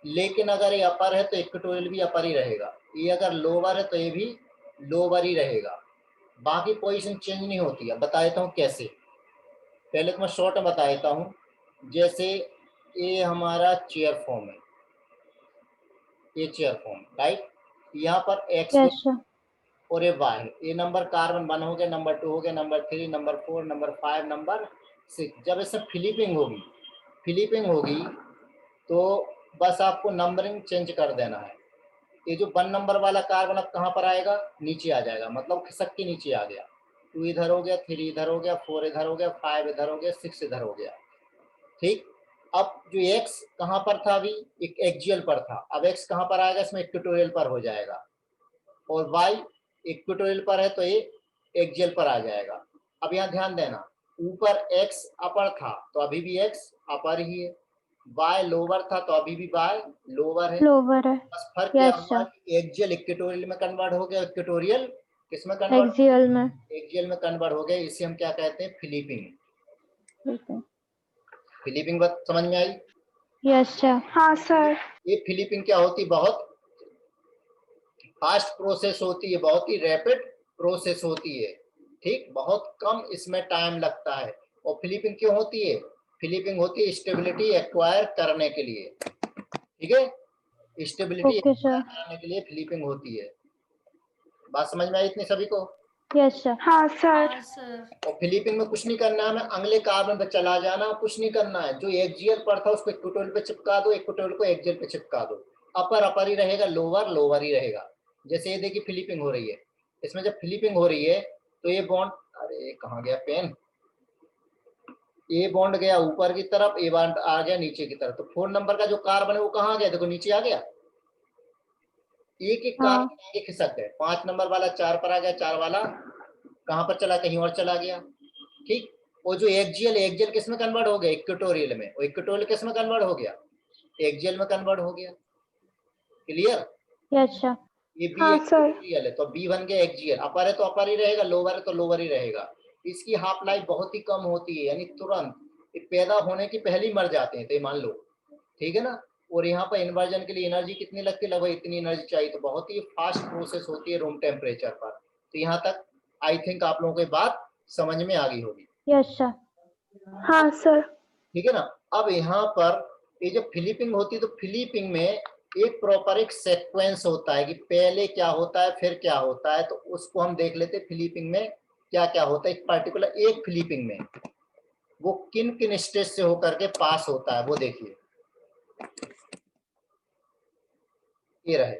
लेकिन अगर ये अपर है तो इक्वेटोरियल भी अपर ही रहेगा, ये अगर लोअर है तो ये भी लोअर ही रहेगा, बाकी पोजीशन चेंज नहीं होती है। बता देता हूँ कैसे। पहले तो मैं शॉर्ट में बता देता हूँ। जैसे ये हमारा चेयर फॉर्म है, ये चेयर फॉर्म, राइट। यहाँ पर एक्स यस सर। और ये वाई, ये नंबर कार्बन 1 हो गया, नंबर 2 हो गया, नंबर 3, नंबर 4, नंबर 5, नंबर 6। जब इसमें फ्लिपिंग होगी तो बस आपको नंबरिंग चेंज कर देना है। ये जो 1 नंबर वाला कार्बन अब कहाँ पर आएगा, नीचे आ जाएगा, मतलब खिसक के नीचे आ गया। 2 इधर हो गया, 3 इधर हो गया, 4 इधर हो गया, 5 इधर हो गया, 6 इधर हो गया। ठीक। अब जो एक्स कहाँ पर था, अभी एक एक्सियल पर था, अब एक्स कहाँ पर आएगा, इसमें इक्वेटोरियल पर हो जाएगा। और वाई इक्वेटोरियल पर है तो ये एक्सियल पर आ जाएगा। अब यहाँ ध्यान देना, ऊपर एक्स अपर था तो अभी भी एक्स अपर ही है, वाई लोअर था तो अभी भी वाई लोअर है। लोअर है। बस फर्क क्या यस हुआ सर। कि एक्सियल इक्वेटोरियल में कन्वर्ट हो गया, इक्वेटोरियल किस में कन्वर्ट, एक्सियल में। एक्सियल में कन्वर्ट हो गया। इसे हम क्या कहते हैं, फ्लिपिंग। ठीक है। फ्लिपिंग बात समझ में आई? Yes sir. हाँ सर। ये फ्लिपिंग क्या होती, बहुत फास्ट प्रोसेस होती है, बहुत ही रैपिड प्रोसेस होती है। ठीक, बहुत कम इसमें टाइम लगता है। और फ्लिपिंग क्यों होती है, फ्लिपिंग होती है स्टेबिलिटी एक्वायर करने के लिए। ठीक है, स्टेबिलिटी ओके सर। एक्वायर करने के लिए फ्लिपिंग होती है। बात समझ में आई इतनी सभी को? Yes sir. हाँ सर। और फ्लिपिंग में कुछ नहीं करना है, हमें अगले कार्बन पे चला जाना, कुछ नहीं करना है। जो एक्सियल पर था उसको इक्वेटोरियल पे चिपका दो, इक्वेटोरियल को एक्सियल पे चिपका दो। अपर अपर ही रहेगा, लोअर लोअर ही रहेगा। जैसे ये देखिए फ्लिपिंग हो रही है, इसमें जब फ्लिपिंग हो रही है तो ये बॉन्ड, अरे कहाँ गया पेन, ये बॉन्ड गया ऊपर की तरफ, ये बॉन्ड आ गया नीचे की तरफ। तो 4 नंबर का जो कार्बन है वो कहाँ गया, देखो नीचे आ गया। एक एक हाँ। कार्बन आगे खिसक गए, 5 नंबर वाला 4 पर आ गया, 4 वाला कहाँ पर चला, कहीं और चला गया। ठीक। वो जो एक्सियल किस में कन्वर्ट हो गया, इक्वेटोरियल में। और इक्वेटोरियल किस में कन्वर्ट हो गया, एक्सियल में कन्वर्ट हो गया। क्लियर? Yes sir. ये बी हाँ सर। एक्सियल है तो बी बन गया एक्सियल। अपर है तो अपर ही रहेगा, लोअर है तो लोअर ही रहेगा। इसकी हाफ लाइफ बहुत ही कम होती है, यानी तुरंत ये पैदा होने की पहले ही मर जाते हैं, तो ये मान लो। ठीक है ना। और यहाँ पर इन्वर्जन के लिए एनर्जी कितनी लगती है, लगभग इतनी एनर्जी चाहिए। तो बहुत ही फास्ट प्रोसेस होती है रूम टेम्परेचर पर। तो यहाँ तक आई थिंक आप लोगों को ये बात समझ में आ गई होगी। Yes sir. हाँ सर। ठीक है ना। अब यहाँ पर ये जो फ्लिपिंग होती है, तो फ्लिपिंग में एक प्रॉपर एक सीक्वेंस होता है कि पहले क्या होता है फिर क्या होता है। तो उसको हम देख लेते हैं फ्लिपिंग में क्या क्या होता है। एक पर्टिकुलर एक फ्लिपिंग में वो किन किन स्टेज से होकर के पास होता है, वो देखिए। ये रहे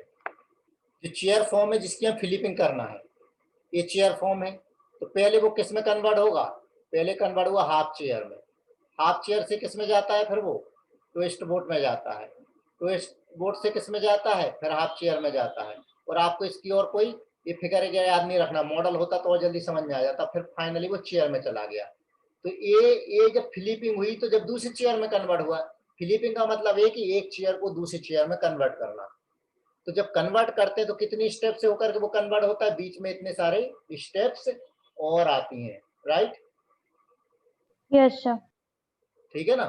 जो चेयर फॉर्म है जिसकी हम फ्लिपिंग करना है, ये चेयर फॉर्म है। तो पहले वो किस में कन्वर्ट होगा, पहले कन्वर्ट हुआ हाफ चेयर में। हाफ चेयर से किस में जाता है, फिर वो ट्विस्ट बोट में जाता है। ट्विस्ट बोट से किस में जाता है, फिर हाफ चेयर में जाता है। और आपको इसकी और कोई ये फिगर याद नहीं रखना, मॉडल होता तो और जल्दी समझ में आ जाता। फिर फाइनली वो चेयर में चला गया। तो ये जब फ्लिपिंग हुई तो जब दूसरी चेयर में कन्वर्ट हुआ। फ्लिपिंग का मतलब है कि एक चेयर को दूसरी चेयर में कन्वर्ट करना। तो जब कन्वर्ट करते हैं तो कितनी स्टेप से होकर के वो कन्वर्ट होता है, बीच में इतने सारे स्टेप्स और आती हैं, राइट। Yes sir. ठीक है ना,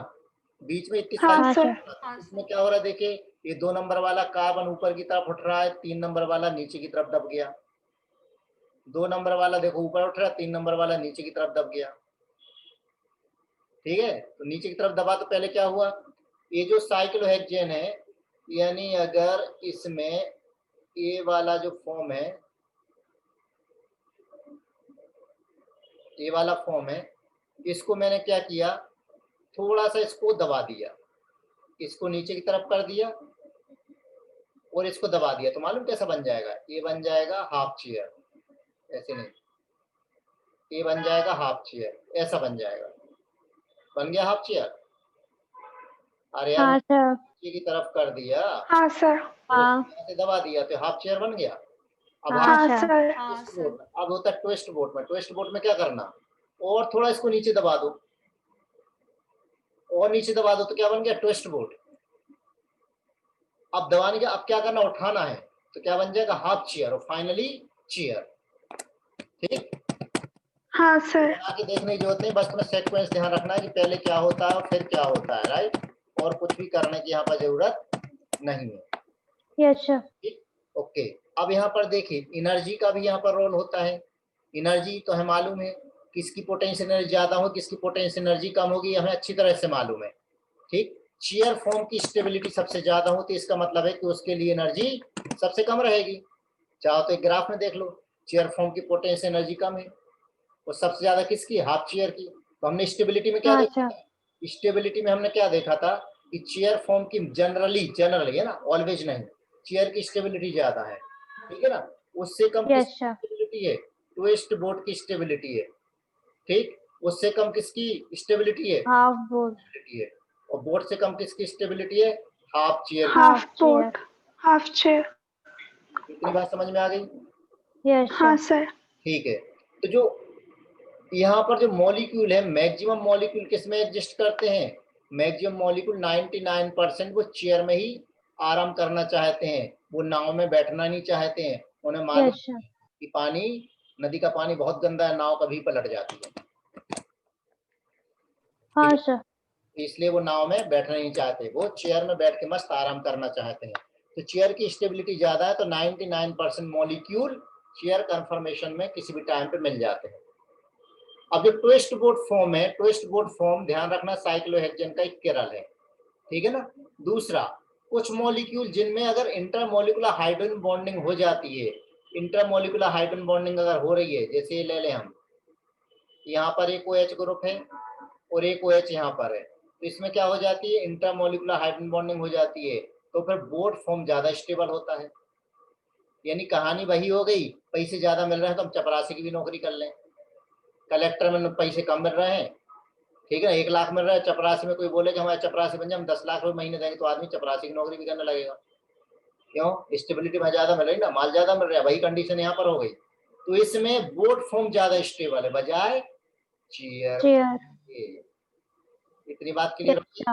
बीच में इतनी हाँ सारी। सर। इसमें क्या हो रहा है, देखिए ये 2 नंबर वाला कार्बन ऊपर की तरफ उठ रहा है, 3 नंबर वाला नीचे की तरफ दब गया। 2 नंबर वाला देखो ऊपर उठ रहा है, 3 नंबर वाला नीचे की तरफ दब गया। ठीक है, तो नीचे की तरफ दबा तो पहले क्या हुआ, ये जो साइक्लोहेक्सेन है, यानी अगर इसमें ये वाला जो फॉर्म है, ये वाला फॉर्म है, इसको मैंने क्या किया, थोड़ा सा इसको दबा दिया। इसको नीचे की तरफ कर दिया और इसको दबा दिया, तो मालूम कैसा बन जाएगा? ये बन जाएगा हाफ चेयर, ऐसे नहीं, ये बन जाएगा हाफ चेयर, ऐसा बन जाएगा। बन गया हाफ चेयर। अरे यार हाँ सर। नीचे की तरफ कर दिया, हाँ सर। हाँ ऐसे दबा दिया तो हाफ चेयर बन गया। अब हाँ सर। ट्विस्ट बोट में, अब होता है ट्विस्ट बोट में। ट्विस्ट बोट में क्या करना, और थोड़ा इसको नीचे दबा दो, और नीचे दबा दो, तो क्या बन गया? Twist boat. अब दबाने का, अब क्या करना, उठाना है, तो क्या बन जाएगा? हाफ चेयर और फाइनली चेयर। ठीक, हाँ सर। आगे देखने की जरूरत नहीं, बस तुम्हें सीक्वेंस ध्यान रखना है कि पहले क्या होता है और फिर क्या होता है, राइट? और कुछ भी करने की यहाँ पर जरूरत नहीं है। Yes sir. ठीक, ओके। अब यहाँ पर देखिए एनर्जी का भी यहाँ पर रोल होता है। एनर्जी तो हमें मालूम है, किसकी पोटेंशियल एनर्जी ज्यादा हो, किसकी पोटेंशियल एनर्जी कम होगी, हमें अच्छी तरह से मालूम है। ठीक, चेयर फॉर्म की स्टेबिलिटी सबसे ज्यादा होती है, इसका मतलब है कि उसके लिए एनर्जी सबसे कम रहेगी। चाहो तो एक ग्राफ में देख लो, चेयर फॉर्म की पोटेंशियल एनर्जी कम है, और सबसे ज्यादा किसकी? हाफ चेयर की। तो हमने स्टेबिलिटी में क्या हाँ देखा सर। था? स्टेबिलिटी में हमने क्या देखा था कि चेयर फॉर्म की जनरली है ना, ऑलवेज नहीं, चेयर की स्टेबिलिटी ज्यादा है, ठीक है ना। उससे कम यस किसकी सर। स्टेबिलिटी है? ट्विस्ट बोट की स्टेबिलिटी है। ठीक, उससे कम किसकी स्टेबिलिटी है? Half board. स्टेबिलिटी है। और बोट से कम किसकी स्टेबिलिटी है? Half chair. Half board. Half chair. इतनी बात समझ में आ गई? यस हाँ सर। ठीक है, तो जो यहाँ पर जो मॉलिक्यूल है, मैक्सिमम मॉलिक्यूल किस में एग्जिस्ट करते हैं? मैक्सिमम मॉलिक्यूल 99% वो चेयर में ही आराम करना चाहते हैं, वो नाव में बैठना नहीं चाहते हैं। उन्हें मालूम यस सर। कि पानी, नदी का पानी बहुत गंदा है, नाव कभी पलट जाती है। हाँ सर। इसलिए वो नाव में बैठना नहीं चाहते, वो चेयर में बैठ के मस्त आराम करना चाहते हैं। तो चेयर की स्टेबिलिटी ज्यादा है, तो 99% मॉलिक्यूल चेयर कंफर्मेशन में किसी भी टाइम पे मिल जाते हैं। अब जो ट्विस्ट बोट फॉर्म है, ट्विस्ट बोट फॉर्म ध्यान रखना साइक्लोहेक्सेन का एक केरल है, ठीक है ना। दूसरा, कुछ मॉलिक्यूल जिनमें अगर इंटरमोलिकुलर हाइड्रोजन बॉन्डिंग हो जाती है, इंटरमोलिकुलर हाइड्रोजन बॉन्डिंग अगर हो रही है, जैसे ले लें हम, यहाँ पर एक OH ग्रुप है और एक OH यहाँ पर है, तो इसमें क्या हो जाती है? इंटरमोलिकुलर हाइड्रोजन बॉन्डिंग हो जाती है, तो फिर बोट फॉर्म ज्यादा स्टेबल होता है। यानी कहानी वही हो गई, पैसे ज्यादा मिल रहे हैं तो हम चपरासी की भी नौकरी कर लें, कलेक्टर में पैसे कम मिल रहे हैं, ठीक है ना, 1 लाख मिल रहा है, चपरासी में कोई बोले कि हमारे चपरासी बन जाए, हम 10 लाख रुपए महीने देंगे, तो आदमी चपरासी की नौकरी भी करने लगेगा। क्यों? स्टेबिलिटी में ज्यादा मिल रही ना, माल ज्यादा मिल रहा है, वही कंडीशन यहाँ पर हो गई। तो इसमें बोट फॉर्म ज्यादा स्टेबल है बजाय चेयर। इतनी बात क्लियर होगी?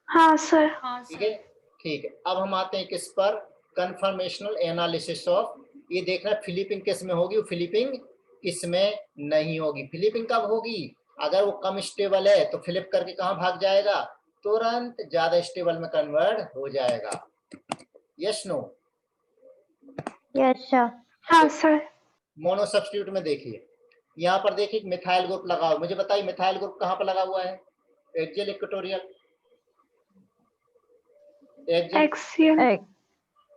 हाँ सर। ठीक है, ठीक है। अब हम आते हैं किस पर? Conformational analysis of. ये देखना फिलिपिंग किस में होगी, फिलिपिंग किस में नहीं होगी। फिलिपिंग कब होगी? अगर वो कम स्टेबल है तो फ्लिप करके कहाँ भाग जाएगा? तुरंत ज्यादा स्टेबल में कन्वर्ट हो जाएगा। Yes no? Yes sir. हाँ सर। मोनो सब्स्टिट्यूट में देखिए, यहाँ पर देखिए मिथाइल ग्रुप लगा हुआ, मुझे बताइए मिथाइल ग्रुप कहाँ पर लगा हुआ है? Axial, equatorial? एक्सियल।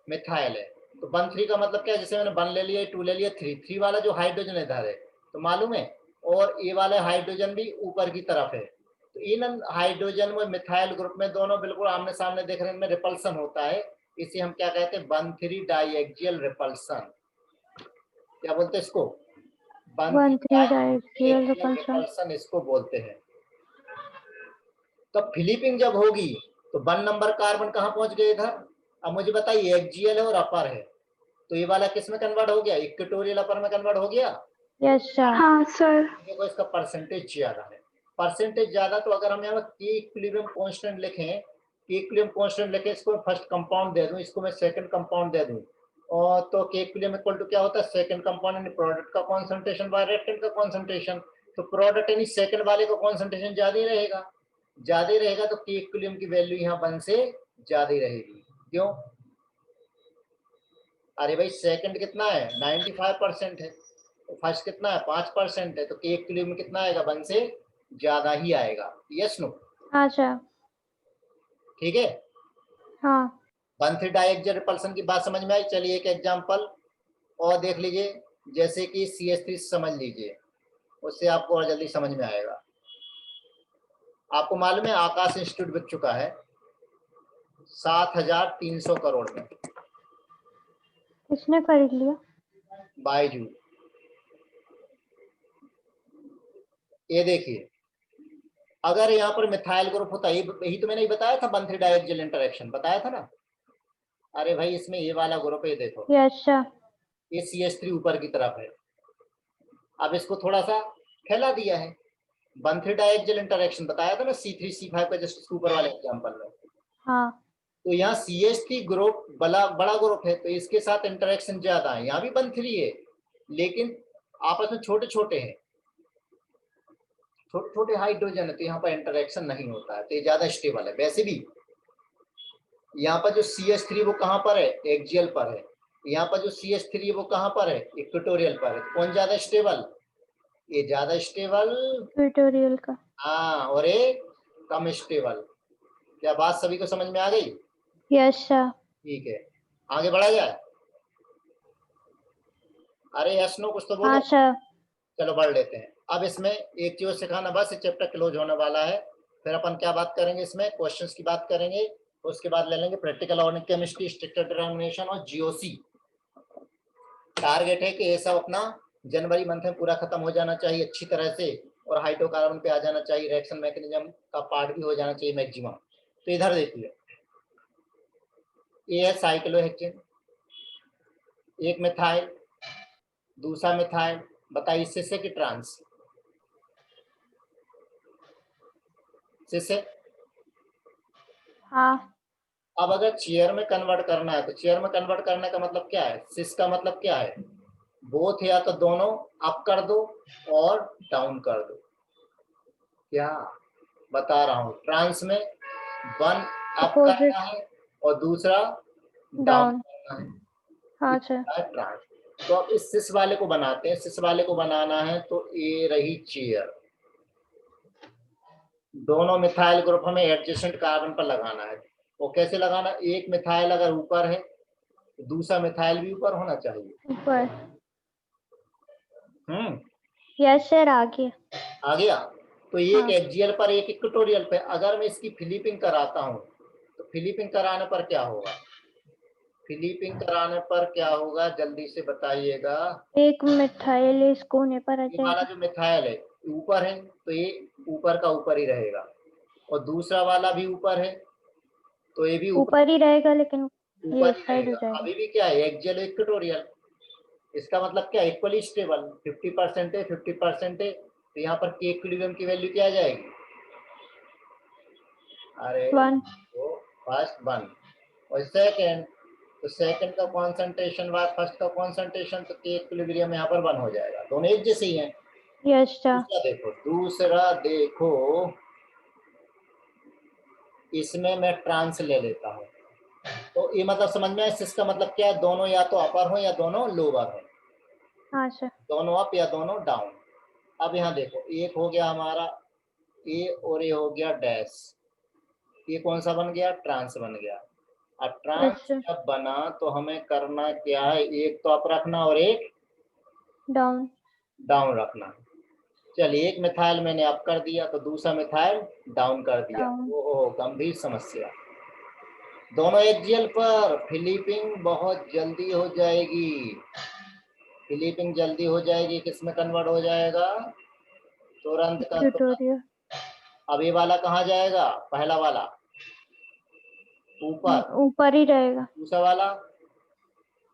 मिथाइल है, तो 1 3 का मतलब क्या है? जैसे मैंने 1 ले लिया, 2 ले लिया, 3 वाला जो हाइड्रोजन इधर है, तो मालूम है, और ये वाला हाइड्रोजन भी ऊपर की तरफ है, तो इन हाइड्रोजन में मिथाइल ग्रुप में दोनों बिल्कुल आमने सामने दिख रहे हैं, इनमें रिपल्सन होता है, इसे हम क्या कहते हैं? 1 3 डाइएक्सियल रिपल्सन। क्या बोलते हैं इसको? 1 3 डाइएक्सियल रिपल्सन इसको बोलते हैं। तो फिलिपिंग जब होगी तो 1 नंबर कार्बन कहाँ पहुंच गए? इधर। अब मुझे बताइए, एक्सियल है और अपर है, तो ये वाला किस में कन्वर्ट हो गया? इक्वेटोरियल अपर में कन्वर्ट हो गया। Yes sir. हाँ सर। देखो इसका परसेंटेज ज्यादा है, परसेंटेज ज्यादा, तो अगर हम यहाँ के इक्विलिब्रियम कांस्टेंट लिखें, के इक्विलिब्रियम कांस्टेंट लिखे, इसको मैं फर्स्ट कंपाउंड दे दूं, इसको मैं सेकंड कंपाउंड दे दूं, और तो के इक्विलिब्रियम इक्वल टू क्या होता है? सेकंड कंपाउंड यानी प्रोडक्ट का कॉन्सेंट्रेशन बाय रिएक्टेंट का कॉन्सेंट्रेशन। तो प्रोडक्ट यानी सेकंड वाले का कॉन्सेंट्रेशन ज्यादा ही रहेगा, ज्यादा ही रहेगा, तो के इक्विलिब्रियम की वैल्यू यहाँ 1 से ज्यादा ही रहेगी। क्यों? अरे भाई सेकंड कितना है? 95% है, तो फर्स्ट कितना है? 5% है, तो के इक्विलिब्रियम में कितना आएगा? 1 से ज्यादा ही आएगा। Yes no? अच्छा। ठीक है। हाँ। 1 3 डाइएक्सियल रिपल्सन की बात समझ में आई? चलिए एक एग्जांपल और देख लीजिए, जैसे कि CH3 समझ लीजिए, उससे आपको और जल्दी समझ में आएगा। आपको मालूम है आकाश इंस्टीट्यूट बिक चुका है, 7,300 करोड़ में। किसने खरीद लिया? बायजू। ये देखिए, अगर यहाँ पर मिथाइल ग्रुप होता, यही तो मैंने ही बताया था, 1,3 डायएक्सियल इंटरेक्शन बताया था ना। अरे भाई इसमें ये वाला ग्रुप है, देखो अच्छा, ये CH3 ऊपर की तरफ है। अब इसको थोड़ा सा फैला दिया है, 1,3 डायएक्सियल इंटरेक्शन बताया था ना, C3C5 का जस्ट ऊपर वाले एग्जांपल में। हाँ, तो यहाँ CH3 ग्रुप बड़ा ग्रुप है, तो इसके साथ इंटरेक्शन ज्यादा है। यहाँ भी 1,3 है, लेकिन आपस में छोटे छोटे हैं, छोटे छोटे हाइड्रोजन है, तो यहाँ पर इंटरेक्शन नहीं होता है, तो ये ज्यादा स्टेबल है। वैसे भी यहाँ पर जो CH3 वो कहाँ पर है? एक्सियल पर है। यहाँ पर जो CH3 वो कहाँ पर है? इक्वेटोरियल पर है। कौन ज्यादा स्टेबल? ये ज्यादा स्टेबल, ट्यूटोरियल का। हाँ, और ये कम स्टेबल। क्या बात सभी को समझ में आ गई? Yes sir. ठीक है, आगे बढ़ा जाए। अरे यस नो कुछ तो बोलो। हाँ सर। चलो बढ़ लेते हैं। अब इसमें एक चीज सिखाना, बस चैप्टर क्लोज होने वाला है। फिर अपन क्या बात करेंगे? इसमें क्वेश्चंस की बात करेंगे, उसके बाद ले लेंगे practical organic chemistry, structure determination और GOC। टारगेट है कि ये सब अपना जनवरी मंथ में पूरा खत्म हो जाना चाहिए अच्छी तरह से, और हाइड्रोकार्बन पे आ जाना चाहिए, रिएक्शन मैकेनिज्म का पार्ट भी हो जाना चाहिए मैक्सिमम। तो इधर देखिए, ये है साइक्लोहेक्सेन, एक मिथाइल, दूसरा मिथाइल, बताइए सिसे की ट्रांस? सिसे। हाँ, अब अगर चेयर में कन्वर्ट करना है, तो चेयर में कन्वर्ट करने का मतलब क्या है? सिस का मतलब क्या है? बोथ, या तो दोनों अप कर दो और डाउन कर दो। क्या बता रहा हूं? ट्रांस में वन अप अपोजिट करना है और दूसरा डाउन डाउन। करना है। हाँ सर। ट्रांस। तो अब इस सिस वाले को बनाते हैं। सिस वाले को बनाना है तो ये रही चेयर, दोनों मिथाइल ग्रुप हमें एडजेसेंट कार्बन पर लगाना है। वो कैसे लगाना? एक मिथाइल अगर ऊपर है तो दूसरा मिथाइल भी ऊपर होना चाहिए। ऊपर। हम्म, यस सर, आ गया। आ गया। तो एक हाँ। एक्सियल पर एक इक्वेटोरियल पे। अगर मैं इसकी फिलिपिंग कराता हूँ, तो फिलिपिंग कराने पर क्या होगा? फिलिपिंग कराने पर क्या होगा, जल्दी से बताइएगा। एक मिथाइल इस कोने पर आ ये वाला जाएगा। जो मिथाइल है ऊपर है, तो ये ऊपर का ऊपर ही रहेगा, और दूसरा वाला भी ऊपर है, तो ये भी ऊपर ही रहेगा, लेकिन ये ऊपर इस ही साइड हो रहेगा। जाएगा। अभी भी क्या है? Axial equatorial. इसका मतलब क्या? इक्वली स्टेबल, 50% है 50% है, तो यहाँ पर के इक्विलिब्रियम की वैल्यू क्या आ जाएगी? अरे 1। वो फर्स्ट 1 और सेकंड, तो सेकंड का कॉन्सेंट्रेशन व फर्स्ट का कॉन्सेंट्रेशन, तो के इक्विलिब्रियम यहाँ पर 1 हो जाएगा। दोनों एक जैसे ही हैं। Yes sir. दूसरा देखो, इसमें मैं ट्रांस ले लेता हूँ, तो ये मतलब समझ में आया? इसका मतलब क्या है? दोनों या तो अपर हो या दोनों लोअर हो, हाँ सर। दोनों अप या दोनों डाउन। अब यहाँ देखो, एक हो गया हमारा ए और ये हो गया डैश। ये कौन सा बन गया? ट्रांस बन गया। अब यस ट्रांस सर। जब बना तो हमें करना क्या है? एक तो अप रखना और एक डाउन। डाउन रखना। चलिए, एक मिथाइल मैंने अप कर दिया तो दूसरा मिथाइल डाउन कर दिया। डाउन। ओहो, गंभीर समस्या। दोनों एक्सियल पर फिलिपिंग बहुत जल्दी हो जाएगी। फिलिपिंग जल्दी हो जाएगी, किसमें कन्वर्ट हो जाएगा? तुरंत का तुरंत। ट्यूटोरियल। अब ये वाला कहाँ जाएगा? पहला वाला ऊपर, ऊपर ही रहेगा। दूसरा वाला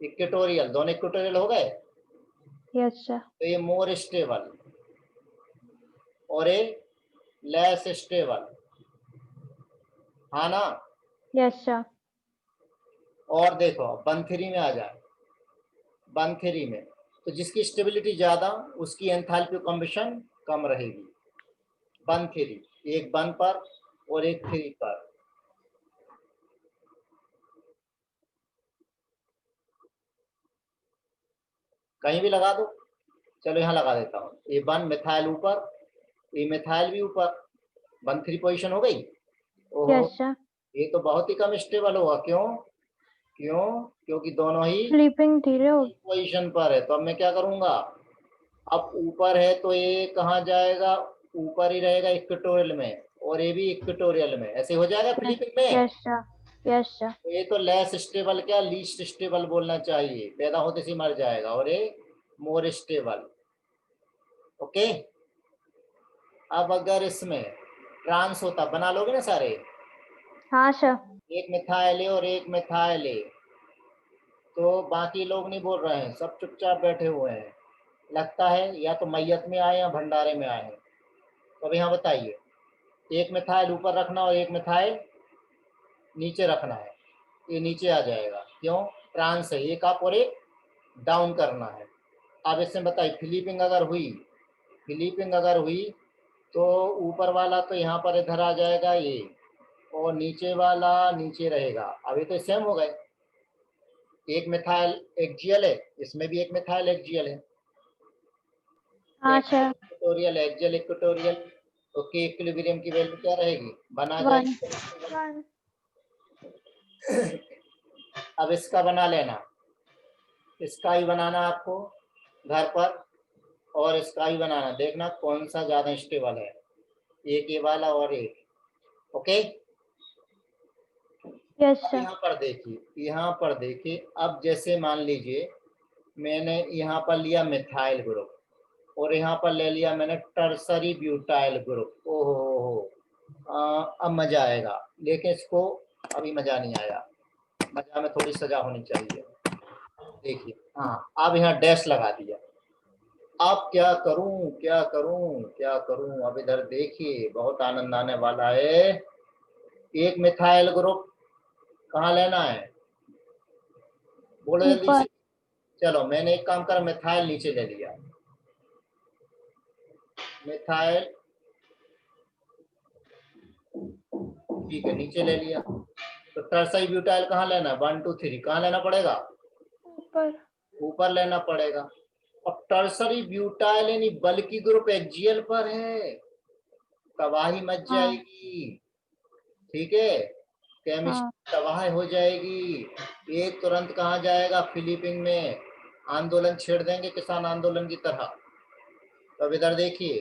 इक्वेटोरियल। दोनों इक्वेटोरियल हो गए, यस सर। तो ये मोर स्टेबल और ये लेस स्टेबल, हाँ ना? Yes sir. और देखो 1,3 में आ जाए, 1,3 में तो जिसकी स्टेबिलिटी ज्यादा उसकी एंथैल्पी ऑफ कंबशन कम रहेगी। 1,3, एक 1 पर और एक 3 पर। कहीं भी लगा दो। चलो यहाँ लगा देता हूँ, ये 1 मिथाइल ऊपर, ये मिथाइल भी ऊपर, 1,3 पोजीशन हो गई। ओहो, यस सर। ये तो बहुत ही कम स्टेबल होगा। क्यों? क्यों? क्योंकि दोनों ही स्लीपिंग धीरे हो। पोजीशन पर है। तो अब मैं क्या करूंगा? अब ऊपर है तो ये कहाँ जाएगा? ऊपर ही रहेगा इक्वेटोरियल में, और ये भी इक्वेटोरियल में। ऐसे हो जाएगा फिलिपिंग में। Yes sir. Yes sir. ये तो लेस स्टेबल क्या लीस्ट स्टेबल बोलना चाहिए, पैदा होते ही मर जाएगा, और ये मोर स्टेबल। ओके, अब अगर इसमें ट्रांस होता, बना लोगे ना सारे, हाँ सर। एक मिथाइल ए और एक मिथाइल ए, तो बाकी लोग नहीं बोल रहे हैं, सब चुपचाप बैठे हुए हैं। लगता है या तो मैयत में आए या भंडारे में आए हैं। तो अब यहाँ बताइए, एक मिथाइल ऊपर रखना और एक मिथाइल नीचे रखना है, ये नीचे आ जाएगा, क्यों? ट्रांस है, एक अप और एक डाउन करना है। अब इसमें बताइए, फिलिपिंग अगर हुई तो ऊपर वाला तो यहाँ पर इधर आ जाएगा ये, और नीचे वाला नीचे रहेगा। अभी तो सेम हो गए, एक मिथाइल एक्जियल है, इसमें भी एक मिथाइल एक्जियल है, हाँ सर। इक्वेटोरियल एक्जियल इक्वेटोरियल, तो के इक्विलिब्रियम की वैल्यू क्या रहेगी? बना 1। जाएगी। अब इसका बना लेना, इसका ही बनाना आपको घर पर, और इसका ही बनाना, देखना कौन सा ज्यादा स्टेबल है, एक ये वाला और एक। ओके, यस अब सर। यहाँ पर देखिए, अब जैसे मान लीजिए मैंने यहाँ पर लिया मिथाइल ग्रुप, और यहाँ पर ले लिया मैंने टर्सरी ब्यूटाइल ग्रुप। ओहो हो, अब मजा आएगा, लेकिन इसको अभी मजा नहीं आया, मजा में थोड़ी सजा होनी चाहिए। देखिए, हाँ, अब यहाँ डैश लगा दिया। अब क्या करूं क्या करूं क्या करूं? अब इधर देखिए, बहुत आनंद आने वाला है। एक मिथाइल ग्रुप कहाँ लेना है, बोलो जल्दी ऊपर। से। चलो, मैंने एक काम करा, मिथाइल नीचे ले लिया, मिथाइल, ठीक है, नीचे ले लिया। तो टर्सरी ब्यूटाइल कहाँ लेना है? 1 2 3 कहाँ लेना पड़ेगा? ऊपर। ऊपर लेना पड़ेगा। अब टर्सरी ब्यूटाइल यानी बल्कि ग्रुप एक्जियल पर है, तबाही मच हाँ। जाएगी। ठीक है, हाँ। केमिस्ट्री तबाह हो जाएगी। एक तुरंत कहाँ जाएगा? फिलीपीन में आंदोलन छेड़ देंगे, किसान आंदोलन की तरह। तो अब इधर देखिए,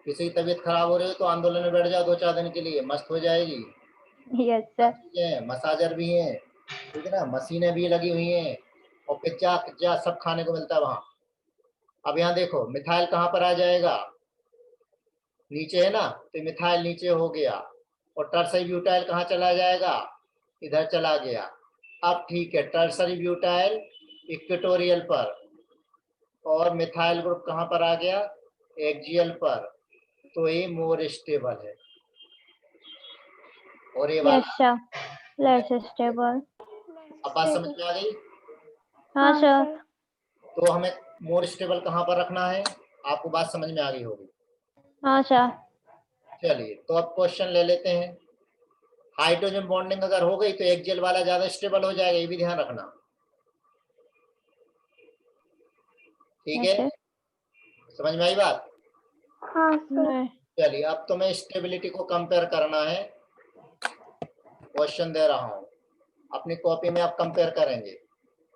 किसी की तबीयत खराब हो रही है तो आंदोलन में बैठ जाओ 2 4 दिन के लिए, मस्त हो जाएगी। यस सब सर। चीजें हैं, मसाजर भी हैं, ठीक है ना, मशीनें भी लगी हुई हैं, और पिज्जा पिज्जा सब खाने को मिलता है वहां। अब यहाँ देखो, मिथाइल कहाँ पर आ जाएगा? नीचे है ना, तो मिथाइल नीचे हो गया, और टर्सरी ब्यूटाइल कहाँ चला जाएगा? इधर चला गया। अब ठीक है, टर्सरी ब्यूटाइल इक्वेटोरियल पर, और मिथाइल ग्रुप कहाँ पर आ गया? एक्जियल पर, तो ये मोर स्टेबल है, और ये यस वाला सर। Less stable. अब बात समझ में आ गई? हाँ सर। तो हमें मोर स्टेबल कहाँ पर रखना है, आपको बात समझ में आ गई होगी। हाँ सर। चलिए, तो अब क्वेश्चन ले लेते हैं। हाइड्रोजन बॉन्डिंग अगर हो गई तो एक्जियल वाला ज्यादा स्टेबल हो जाएगा, ये भी ध्यान रखना। ठीक यस है, सर। समझ में आई बात? हाँ सर। चलिए, अब तुम्हें स्टेबिलिटी को कंपेयर करना है। क्वेश्चन दे रहा हूँ, अपनी कॉपी में आप कंपेयर करेंगे।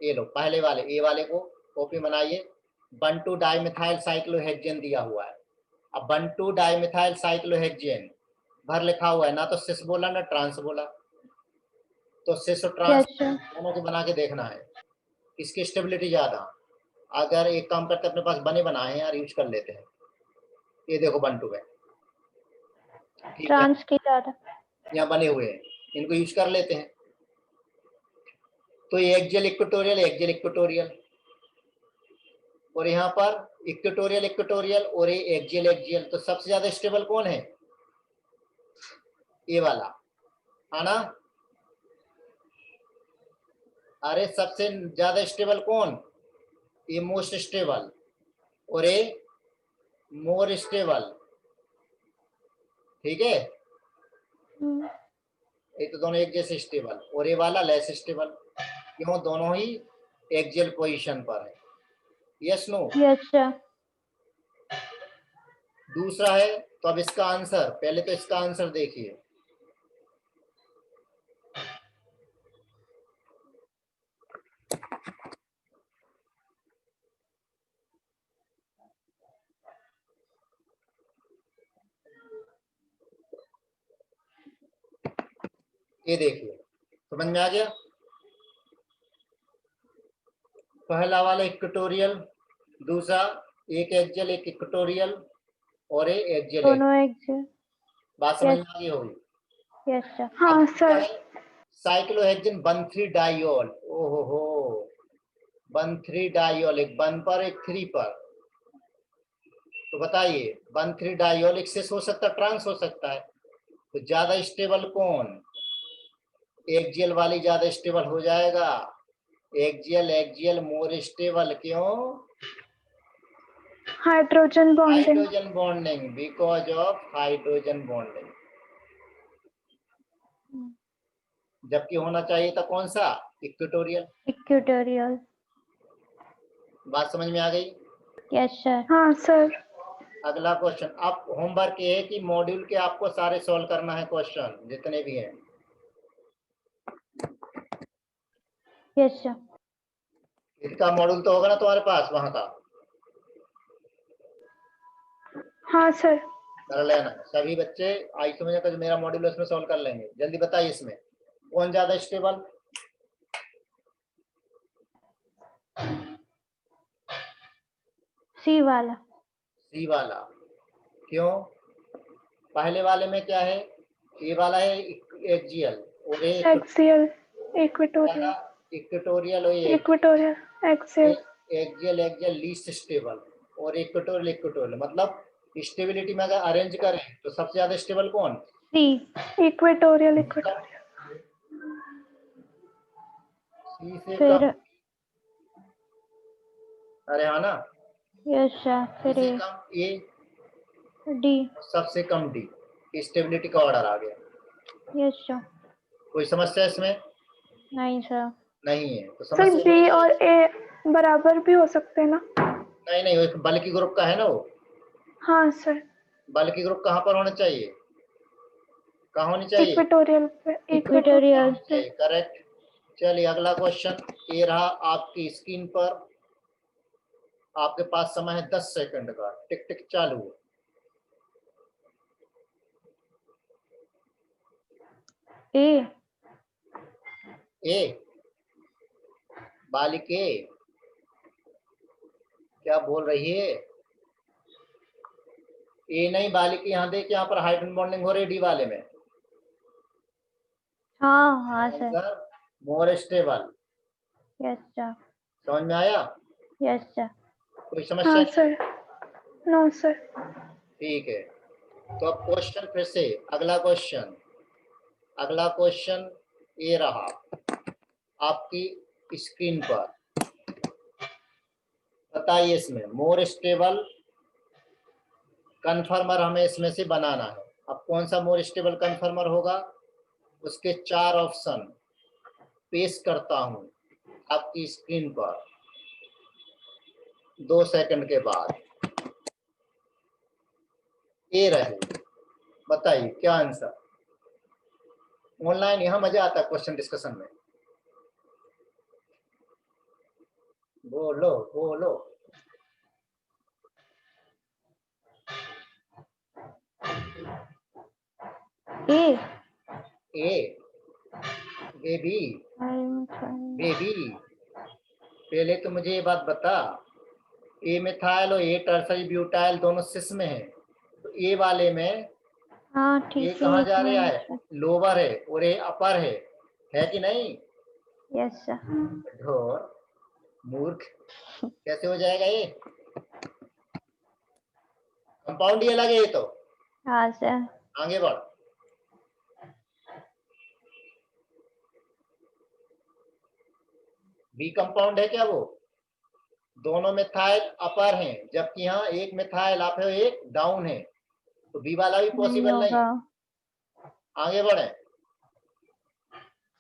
ये लो, पहले वाले ए वाले को कॉपी बनाइए। 1 2 डाइमिथाइल साइक्लोहेक्सेन दिया हुआ है। अब 1 2 डाइमिथाइल साइक्लोहेक्सेन भर लिखा हुआ है, ना तो सिस बोला ना ट्रांस बोला, तो सिस और ट्रांस यस सर। दोनों को बना के देखना है, किसकी स्टेबिलिटी ज्यादा। अगर एक काम करते, अपने पास बने बनाए हैं यार, यूज कर लेते हैं। ये देखो 1 2 है, ठीक है, ट्रांस की ज्यादा। यहाँ बने हुए हैं, इनको यूज कर लेते हैं। तो ये एक्जियल इक्वेटोरियल एक्जियल इक्वेटोरियल, और यहाँ पर इक्वेटोरियल इक्वेटोरियल, और ये एक्जियल एक्जियल, तो सबसे ज्यादा स्टेबल कौन है? ये वाला, है ना? अरे सबसे ज्यादा स्टेबल कौन? ये मोस्ट स्टेबल, और ये मोर स्टेबल। ठीक है, ये तो दोनों एक जैसे स्टेबल, और ये वाला लेस स्टेबल। क्यों? दोनों ही एक्जियल पोजीशन पर है। Yes no? Yes sir. दूसरा है, तो अब इसका आंसर, पहले तो इसका आंसर देखिए। ये देखिए, समझ में आ गया? पहला वाला इक्वेटोरियल, दूसरा एक एक्सियल एक इक्वेटोरियल और एक एक्सियल। दोनों एक्सियल। बात समझ में आ गई होगी? Yes sir. हाँ सर। Cyclohexane 1,3 diol. ओहो हो, 1,3 डाइऑल, एक 1 पर एक 3 पर। तो बताइए 1,3 डाइऑल एक्सेस हो सकता, ट्रांस हो सकता है, तो ज्यादा स्टेबल कौन? एक्सियल वाली ज्यादा स्टेबल हो जाएगा। एक्सियल मोर स्टेबल, क्यों? Hydrogen bonding. Hydrogen bonding, because of hydrogen bonding. जबकि होना चाहिए था कौन सा? इक्वेटोरियल। इक्वेटोरियल। बात समझ में आ गई? Yes sir. हाँ सर। अगला क्वेश्चन। अब होमवर्क ये है कि मॉड्यूल के आपको सारे सॉल्व करना है क्वेश्चन जितने भी हैं। Yes sir. इसका मॉड्यूल तो होगा ना तुम्हारे पास वहां का? हाँ सर। कर लेना सभी बच्चे। आई समझ का जो मेरा मॉड्यूल है उसमें सॉल्व कर लेंगे। जल्दी बताइए इसमें कौन ज्यादा स्टेबल? सी वाला। सी वाला। क्यों? पहले वाले में क्या है? ए वाला है एक्सियल और एक्सियल इक्वेटोरियल। इक्वेटोरियल और equatorial axial. Axial least stable और इक्वेटोरियल मतलब स्टेबिलिटी में अगर अरेंज करें तो सबसे ज्यादा स्टेबल कौन? सी। इक्वेटोरियल। सी से फिर कम? अरे हाँ ना। Yes sir. सी फिर से कम ए, डी। सबसे कम डी। स्टेबिलिटी का ऑर्डर आ गया। Yes sir. कोई समस्या इसमें? नहीं सर। नहीं है तो सर समस्या बी और ए बराबर भी हो सकते हैं ना? नहीं वो एक बल्कि ग्रुप का है ना वो। हाँ सर। बल्कि ग्रुप कहाँ पर होना चाहिए? कहाँ होनी चाहिए? इक्वेटोरियल पे। इक्वेटोरियल। करेक्ट। चलिए अगला क्वेश्चन ये रहा आपकी स्क्रीन पर। आपके पास समय है 10 सेकंड का। टिक टिक चालू। ए। ए बालिके क्या बोल रही है? ए नहीं बालिके, यहाँ देख यहाँ पर हाइड्रोजन बॉन्डिंग हो रही है डी वाले में। हाँ हाँ sir. More stable. Yes sir. समझ में आया? Yes sir. कोई समस्या हाँ नहीं? सर। No sir. ठीक है तो अब क्वेश्चन फिर से अगला क्वेश्चन ये रहा आपकी स्क्रीन पर। बताइए इसमें मोर स्टेबल कन्फर्मर हमें इसमें से बनाना है। अब कौन सा मोर स्टेबल कन्फर्मर होगा? उसके 4 ऑप्शन पेश करता हूं आपकी स्क्रीन पर 2 सेकंड के बाद। ए रहे, बताइए क्या आंसर? ऑनलाइन यहां मजा आता है क्वेश्चन डिस्कशन में। बोलो बोलो। ए। ए बेबी पहले तो मुझे ये बात बता, ए मिथाइल और ए टर्सरी ब्यूटाइल दोनों सिस में है, तो ए वाले में हाँ ये ठीक कहाँ जा है। रहा है? लोअर है और ये अपर है कि नहीं? Yes sir. ढोर मूर्ख, कैसे हो जाएगा ये? कंपाउंड ही अलग है ये तो। हाँ सर। आगे बढ़। बी कंपाउंड है क्या वो? दोनों मिथाइल अपर हैं जबकि यहाँ एक मिथाइल अप है एक डाउन है, तो बी वाला भी पॉसिबल नहीं। आगे बढ़े।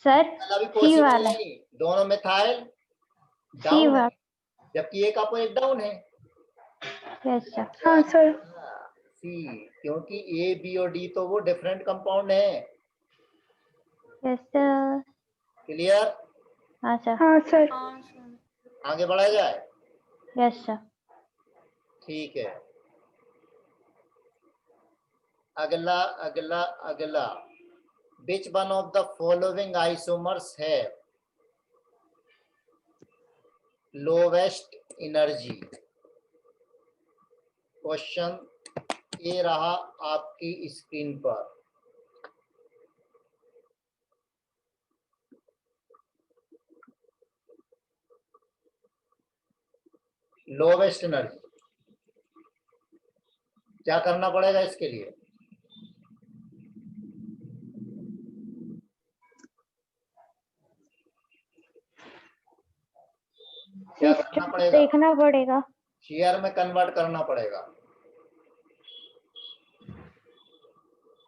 सर वाला भी सी पॉसिबल वाला। नहीं, दोनों मिथाइल सी डाउन है वाला। जबकि एक अप एक डाउन है। Yes sir. हाँ सर। सी, क्योंकि ए बी और डी तो वो डिफरेंट कंपाउंड है। Yes sir. क्लियर? हाँ सर। हाँ सर। आगे बढ़ा जाए। Yes sir. ठीक है अगला अगला अगला Which one of the following isomers have lowest energy? Question ये रहा आपकी स्क्रीन पर। लोवेस्ट एनर्जी, क्या करना पड़ेगा इसके लिए? क्या करना पड़ेगा? देखना पड़ेगा, शेयर में कन्वर्ट करना पड़ेगा।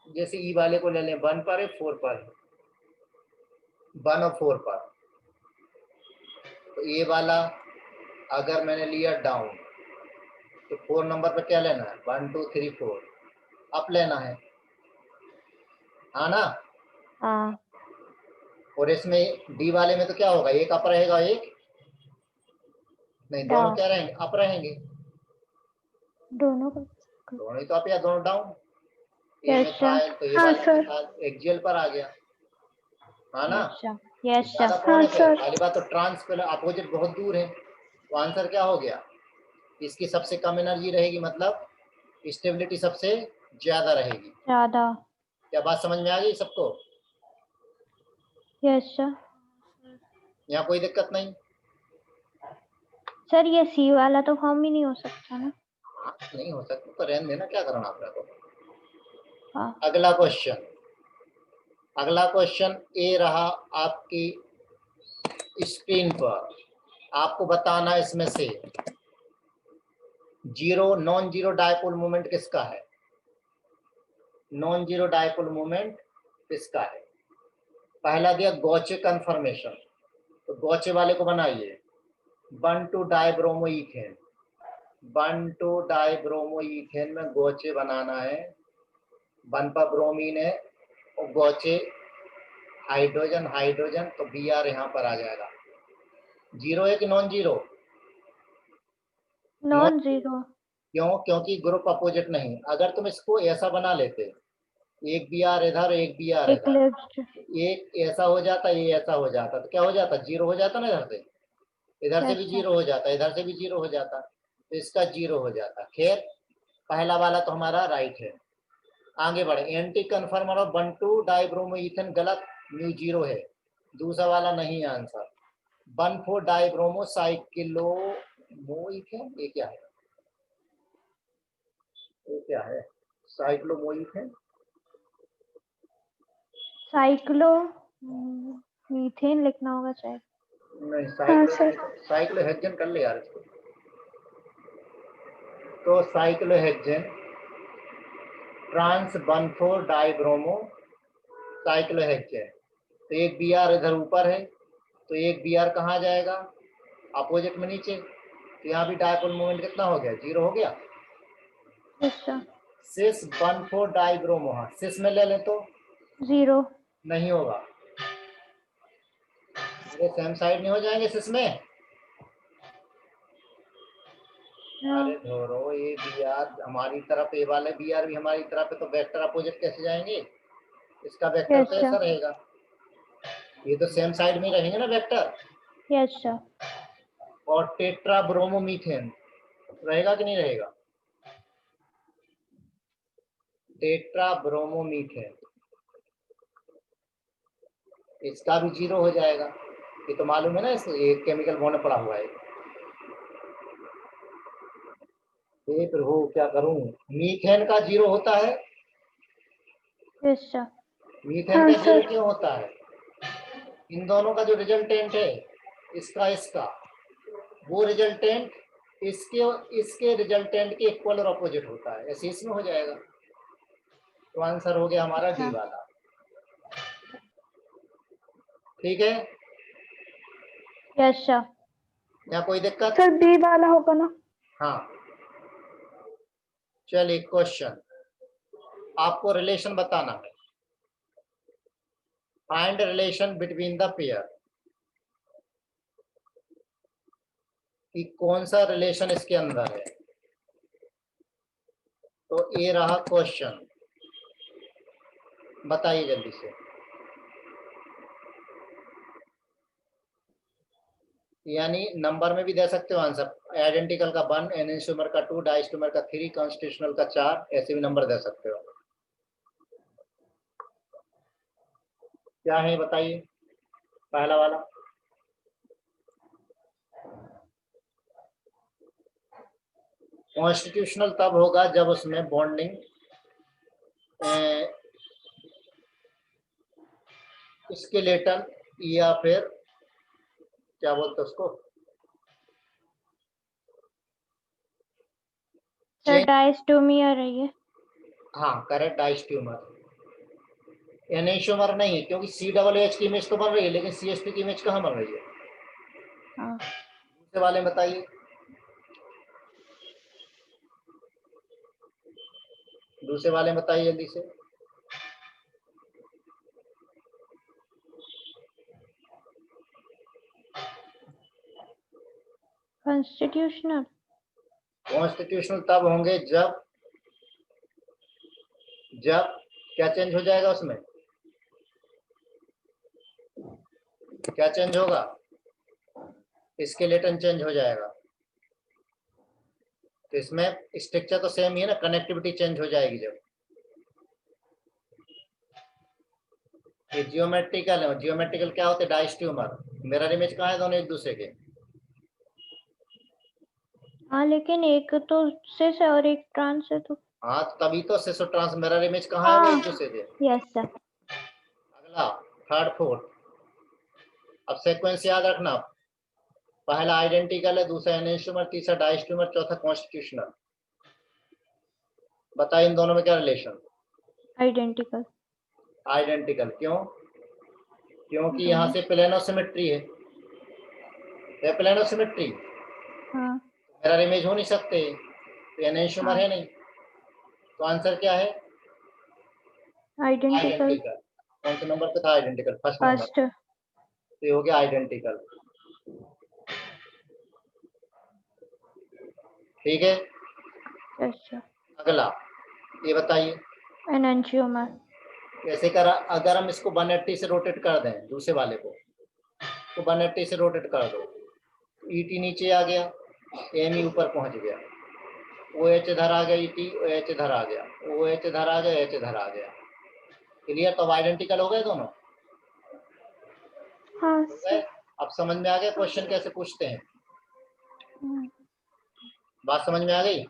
जैसे ई वाले को ले लें, 1 पर है, 4 पर है, 1 और 4 पर, तो ये वाला अगर मैंने लिया डाउन तो 4 नंबर पर क्या लेना है? 1 2 3 4 अप लेना है, हाँ ना? हाँ और इसमें डी वाले में तो क्या होगा? एक अप रहेगा, एक नहीं, दोनों डाउन। क्या रहेंगे? अप रहेंगे। दोनों दोनों ही तो अप या दोनों डाउन। ए Yes, में था sir. तो ये हाँ, वाला sir. था, एक्सियल पर आ गया, हाँ ना? Yes sir. ज्यादा कौन हाँ, है फिर? sir. पहली बात तो ट्रांस अपोजिट बहुत दूर है, तो आंसर क्या हो गया? इसकी सबसे कम एनर्जी रहेगी, मतलब स्टेबिलिटी सबसे ज्यादा रहेगी। ज्यादा। क्या बात समझ में आ गई सबको? Yes sir. यहाँ कोई दिक्कत नहीं? सर ये सी वाला तो फॉर्म ही नहीं हो सकता ना? हाँ, नहीं हो सकता तो रहने देना, क्या करना अपने को। हाँ। अगला क्वेश्चन ए रहा आपकी स्क्रीन पर। आपको बताना इसमें से नॉन जीरो डायपोल मोमेंट किसका है? नॉन जीरो डायपोल मोमेंट किसका है? पहला दिया गॉचे कन्फर्मेशन, तो गॉचे वाले को बनाइए। 1,2 डाइब्रोमो इथेन, 1,2 डाइब्रोमो इथेन में गॉचे बनाना है। 1 पर ब्रोमीन है और गॉचे हाइड्रोजन हाइड्रोजन, तो बी आर यहाँ पर आ जाएगा। जीरो है कि नॉन जीरो? Non zero. क्यों? क्योंकि ग्रुप अपोजिट नहीं। अगर तुम इसको ऐसा बना लेते, एक बी आर इधर, एक बी आर इधर, इक्लिप्स्ड। एक ऐसा हो जाता, ये ऐसा हो जाता, तो क्या हो जाता? जीरो हो जाता ना। इधर से भी जीरो हो जाता, इधर से भी जीरो हो जाता, तो इसका जीरो हो जाता। खैर, पहला वाला तो हमारा राइट है। आगे बढ़े। एंटी कन्फर्मर ऑफ 1,2 डाइब्रोमो इथेन गलत, म्यू जीरो है। दूसरा वाला नहीं है आंसर। 1,4 डाइब्रोमो साइक्लोमो इथेन, ये क्या है? ये क्या है? साइक्लोमो इथेन, साइक्लो मीथेन लिखना होगा शायद। नहीं, साइक्लोहेक्सेन कर ले यार इसको। तो साइक्लोहेक्सेन ट्रांस 1,4 डाइब्रोमो साइक्लोहेक्सेन, तो एक बी आर इधर ऊपर है, तो एक बी आर कहाँ जाएगा? अपोजिट में नीचे, तो यहाँ भी डायपोल मोमेंट कितना हो गया? जीरो हो गया। सिस 1,4 डाइब्रोमो, हाँ सिस में ले लें तो जीरो नहीं होगा। अरे सेम साइड नहीं हो जाएंगे सिस में? अरे धोरो, ये बी आर हमारी तरफ, ए वाले बी आर भी हमारी तरफ है, तो वेक्टर अपोजिट कैसे जाएंगे? इसका वेक्टर तो ऐसा रहेगा, ये तो सेम साइड में रहेंगे ना वेक्टर। Yes sir. और टेट्रा ब्रोमोमीथेन रहेगा कि नहीं रहेगा? टेट्रा ब्रोमोमीथेन, इसका भी जीरो हो जाएगा। ये तो मालूम है ना, इसलिए केमिकल बॉन्ड पड़ा हुआ है। ये फिर हो क्या करूं? मीथेन का जीरो होता है। Yes sir. मीथेन का जीरो क्यों होता है? इन दोनों का जो रिजल्टेंट है, इसका वो रिजल्टेंट इसके रिजल्टेंट के इक्वल और अपोजिट होता है, ऐसे इसमें हो जाएगा। तो आंसर हो गया हमारा डी वाला। ठीक है? Yes sir. यहाँ कोई दिक्कत? सर बी वाला होगा ना? हाँ, चलिए क्वेश्चन, आपको रिलेशन बताना है। Find relation between the pair, कि कौन सा रिलेशन इसके अंदर है। तो ये रहा क्वेश्चन, बताइए जल्दी से। यानी नंबर में भी दे सकते हो आंसर। आइडेंटिकल का 1, एनेंशियोमर का 2, डाइस्टोमर का 3, कॉन्स्टिट्यूशनल का 4, ऐसे भी नंबर दे सकते हो। क्या है बताइए पहला वाला? कॉन्स्टिट्यूशनल तब होगा जब उसमें बॉन्डिंग स्केलेटन या फिर क्या बोलते हैं उसको, सर डायस्टोमियर है ये। हाँ करेक्ट, डाइस्ट्यूमर। एनेंशियोमर नहीं है क्योंकि COOH की इमेज तो बन रही है लेकिन CH2 की इमेज कहाँ बन रही है? हाँ दूसरे वाले में बताइए, दूसरे वाले में बताइए जल्दी से। कॉन्स्टिट्यूशनल। कॉन्स्टिट्यूशनल तब होंगे जब जब क्या चेंज हो जाएगा उसमें, क्या चेंज होगा? स्केलेटन चेंज हो जाएगा। तो इसमें स्ट्रक्चर तो सेम ही है ना, कनेक्टिविटी चेंज हो जाएगी जब। ये जियोमेट्रिकल है, जियोमेट्रिकल क्या होते हैं? डाइस्ट्यूमर। मिरर इमेज कहाँ है दोनों एक दूसरे के? हाँ लेकिन एक तो सिस है और एक ट्रांस है तो। हाँ तभी तो सिस और ट्रांस, मिरर इमेज कहाँ है वो एक दूसरे के? Yes sir. अगला थर्ड फोर्थ। अब सीक्वेंस याद रखना, पहला आइडेंटिकल है, दूसरा एनेंशियोमर, तीसरा डाइस्ट्यूमर, चौथा कॉन्स्टिट्यूशनल। बताइए इन दोनों में क्या रिलेशन? आइडेंटिकल। आइडेंटिकल क्यों? क्योंकि यहाँ से प्लेनो सिमेट्री है, प्लेनो सिमेट्री, हाँ मिरर इमेज हो नहीं सकते, तो एनेंशियोमर है नहीं, तो आंसर क्या है? आइडेंटिकल। आइडेंटिकल। कौन से नंबर पे था आइडेंटिकल? First number. फर्स्ट। तो ये हो गया आइडेंटिकल। ठीक है, अच्छा। अगला ये बताइए एनेंशियोमर। कैसे करा। अगर हम इसको 180 से रोटेट कर दें दूसरे वाले को, तो 180 से रोटेट कर दो, ET नीचे आ गया, ME ऊपर पहुंच गया, OH इधर आ गया, ET OH इधर आ गया, OH इधर आ गया, H इधर आ गया। क्लियर? तो आइडेंटिकल हो गए दोनों? हाँ हो गए। सर। अब समझ में आ गया क्वेश्चन कैसे पूछते हैं? बात समझ में आ गई?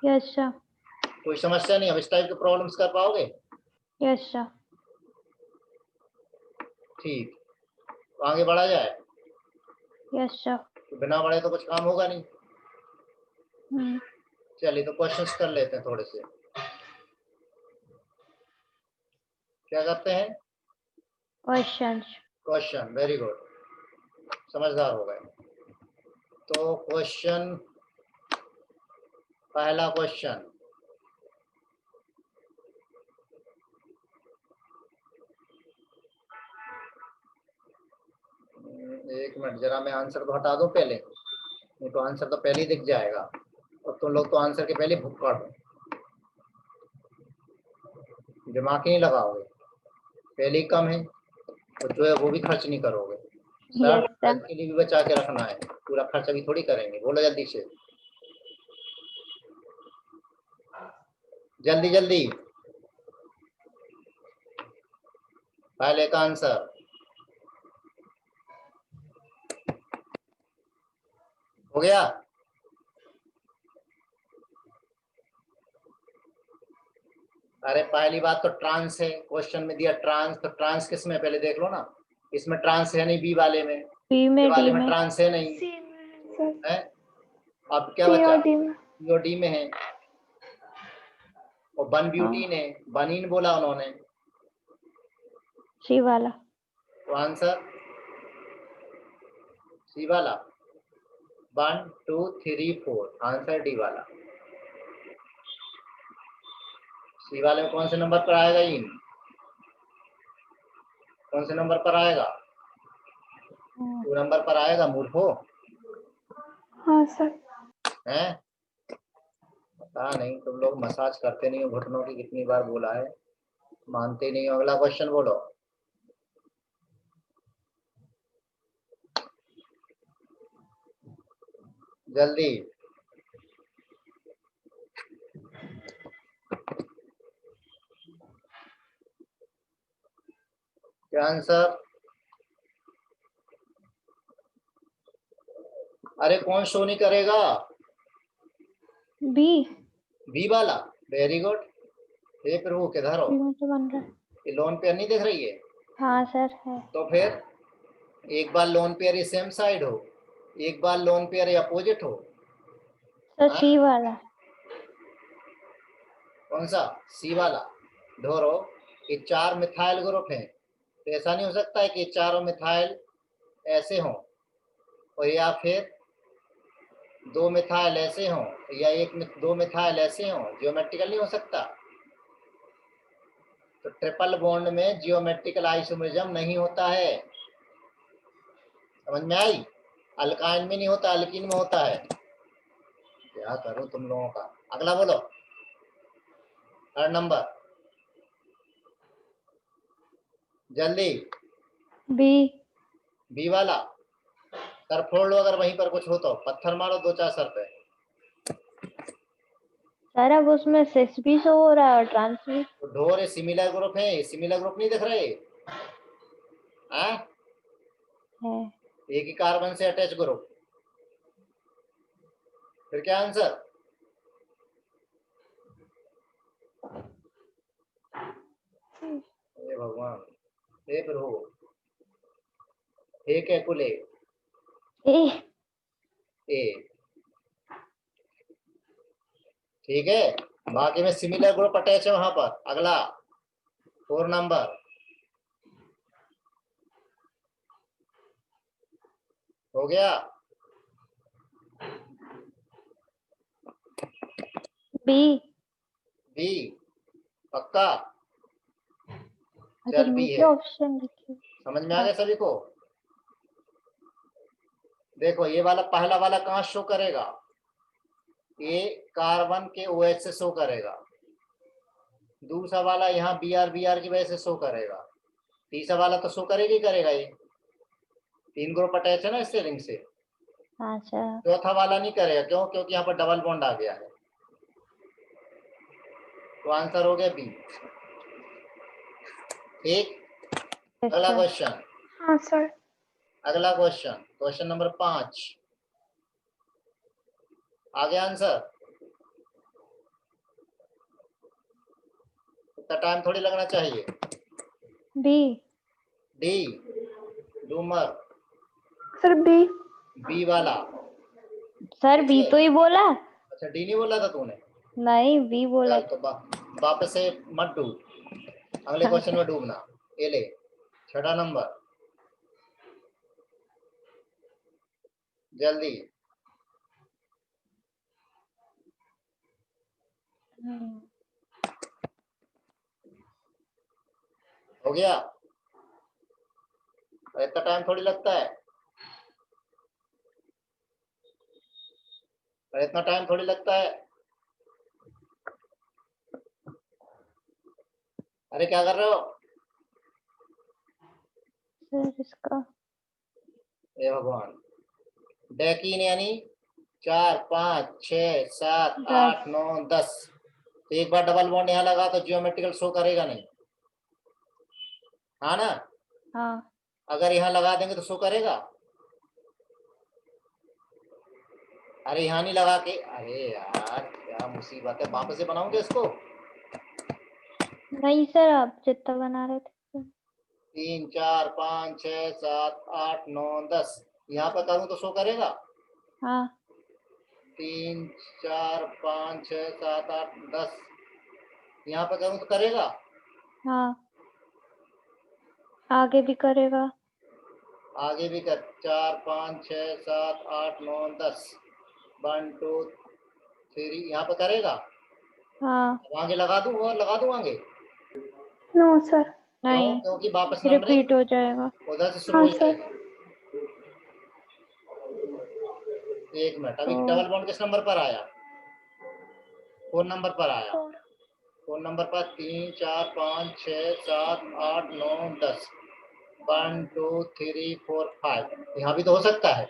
Yes sir. कोई समस्या नहीं? अब इस टाइप के प्रॉब्लम्स कर पाओगे? Yes sir. ठीक, तो आगे बढ़ा जाए। Yes sir. तो बिना बढ़े तो कुछ काम होगा नहीं। चलिए तो क्वेश्चंस कर लेते हैं थोड़े से। क्या करते हैं? क्वेश्चंस। क्वेश्चन, वेरी गुड, समझदार हो गए। तो क्वेश्चन, पहला क्वेश्चन, एक मिनट जरा मैं आंसर को हटा दूं पहले, नहीं तो आंसर तो पहले ही दिख जाएगा और तुम लोग तो आंसर के पहले भुक्कड़ हो, दिमाग ही नहीं लगाओगे, पहले ही कम है तो जो है वो भी खर्च नहीं करोगे। Yes sir. के लिए भी बचा के रखना है, पूरा खर्च अभी थोड़ी करेंगे। बोलो जल्दी से, जल्दी जल्दी, पहले का आंसर हो गया। अरे पहली बात तो ट्रांस है, क्वेश्चन में दिया ट्रांस, तो ट्रांस किस में पहले देख लो ना, इसमें ट्रांस है नहीं, बी वाले में, बी में, वाले डी में में। ट्रांस है नहीं सी में सर। है। अब क्या सी बचा? और डी में। सी और डी में है, और बन ब्यूटीन है, बनीन बोला उन्होंने, सी वाला। तो आंसर सी वाला। 1 2 3 4, आंसर डी वाला। सी वाले में कौन से नंबर पर आएगा? ये कौन से नंबर पर आएगा? 2 नंबर पर आएगा मूर्खो, हाँ सर। हैं? पता नहीं तुम लोग मसाज करते नहीं हो घुटनों की, कितनी बार बोला है, मानते नहीं हो। अगला क्वेश्चन बोलो। जल्दी। क्या आंसर? अरे कौन शो नहीं करेगा? बी। बी वाला। Very good. ये फिर वो किधर हो? बी में तो बन रहा है। ये लोन पेयर नहीं दिख रही है? हाँ सर है। तो फिर एक बार लोन पेयर ये सेम साइड हो, एक बार लोन पेयर ये अपोजिट हो। सर हाँ? सी वाला। कौन सा? सी वाला। धोरो, ये 4 मिथाइल ग्रुप हैं, तो ऐसा नहीं हो सकता है कि चारों मिथाइल ऐसे हों और या फिर 2 मिथाइल ऐसे हों या 2 मिथाइल ऐसे हों। जियोमेट्रिकल नहीं हो सकता। तो ट्रिपल बॉन्ड में जियोमेट्रिकल आइसोमरिज्म नहीं होता है। समझ में आई? अल्काइन में नहीं होता, अल्कीन में होता है। क्या करो तुम लोगों का। अगला बोलो, थर्ड नंबर, जल्दी। बी। बी वाला। सर फोड़ लो, अगर वहीं पर कुछ हो तो पत्थर मारो 2-4 सर पे। सर अब उसमें सिस भी शो हो रहा है और ट्रांस भी। तो ढोर सिमिलर ग्रुप है, सिमिलर ग्रुप नहीं दिख रहे? हाँ? है। एक ही कार्बन से अटैच ग्रुप। फिर क्या आंसर? हे भगवान, हे प्रभु, हे कैकुले। ए। ए। ठीक है, बाकी में सिमिलर ग्रुप अटैच है वहां पर। अगला 4 नंबर, हो गया? बी। बी पक्का? अगर चल बी नीचे है। ऑप्शन लिखे। समझ में आ गया सभी को? देखो ये वाला पहला वाला कहाँ शो करेगा? ये कार्बन के OH से शो करेगा। दूसरा वाला यहाँ Br की वजह से शो करेगा। तीसरा वाला तो शो करेगा ही करेगा। ये 3 ग्रुप अटैच है ना इससे, रिंग से। हाँ सर। चौथा वाला नहीं करेगा, क्यों? क्योंकि यहाँ पर डबल बॉन्ड आ गया है। तो आंसर हो गया बी। ठीक। अगला क्वेश्चन। हाँ सर। अगला क्वेश्चन, क्वेश्चन नंबर 5। आ गया आंसर? इतना टाइम थोड़ी लगना चाहिए। बी। डी। डूमर। Sir B. बी वाला। सर बी तो ही बोला। अच्छा, डी नहीं बोला था तूने? नहीं बी बोला। चल तो वापस से मत डूब, अगले क्वेश्चन में डूबना। ये ले, 6 नंबर, जल्दी। हो गया? इतना टाइम थोड़ी लगता है, इतना टाइम थोड़ी लगता है। अरे क्या कर रहे हो? सर इसका हे भगवान। डेकिन यानी 4 5 6 7 8 9 10। तो एक बार डबल बॉन्ड यहाँ लगा तो जियोमेट्रिकल शो करेगा नहीं, हाँ ना? हाँ। अगर यहाँ लगा देंगे तो शो करेगा? अरे यहाँ नहीं लगा के, अरे यार क्या मुसीबत है। वापस से बनाऊंगे इसको? नहीं सर आप जितना बना रहे थे। 3 4 5 6 7 8 9 10 यहाँ पर करूँ तो शो करेगा? हाँ। 3 4 5 6 7 8 10 यहाँ पर करूँ तो करेगा? हाँ आगे भी करेगा। आगे भी कर। 4 5 6 7 8 9 10 1 2 3 यहाँ पर करेगा? हाँ। अब आगे लगा दूं और लगा दूं आगे? No sir. क्यों? नहीं क्योंकि वापस नंबरिंग रिपीट हो जाएगा। उधर से शुरू हाँ हो सर। जाएगी। एक मिनट, अभी तो डबल बॉन्ड किस नंबर पर आया? 4 नंबर पर आया। फोर। 4 नंबर पर 3 4 5 6 7 8 9 10 1 2 3 4 5 यहाँ भी तो हो सकता है।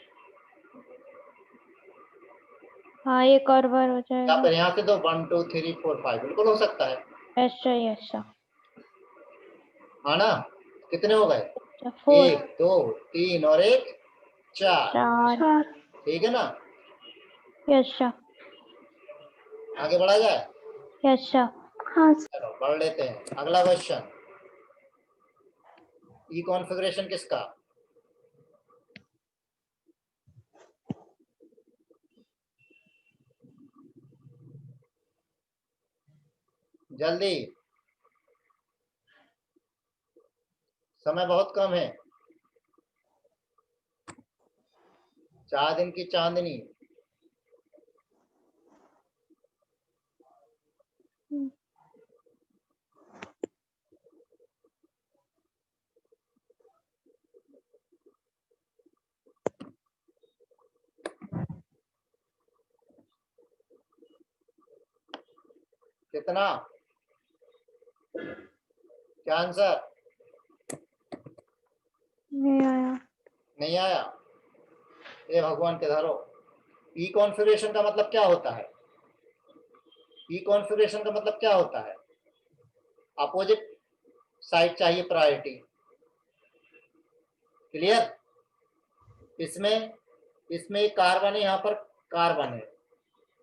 हाँ एक और बार हो या जाएगा। फिर यहाँ से दो 1 2 3 4 5 बिल्कुल हो सकता है। Yes sir yes sir. हाँ ना, कितने हो गए? 4 1 2 3 और 1 4। 4 4 ठीक है ना, यस सर आगे बढ़ा जाए। Yes sir. हाँ सर। चलो बढ़ लेते हैं। अगला क्वेश्चन, ई कॉन्फ़िगरेशन किसका? जल्दी, समय बहुत कम है। 4 दिन की चांदनी। कितना? क्या आंसर? नहीं आया। नहीं आया? ये भगवान के धरो। ई कॉन्फ़िगरेशन का मतलब क्या होता है? ई कॉन्फ़िगरेशन का मतलब क्या होता है? अपोजिट साइड चाहिए प्रायोरिटी। क्लियर? इसमें इसमें एक कार्बन है, यहाँ पर कार्बन है,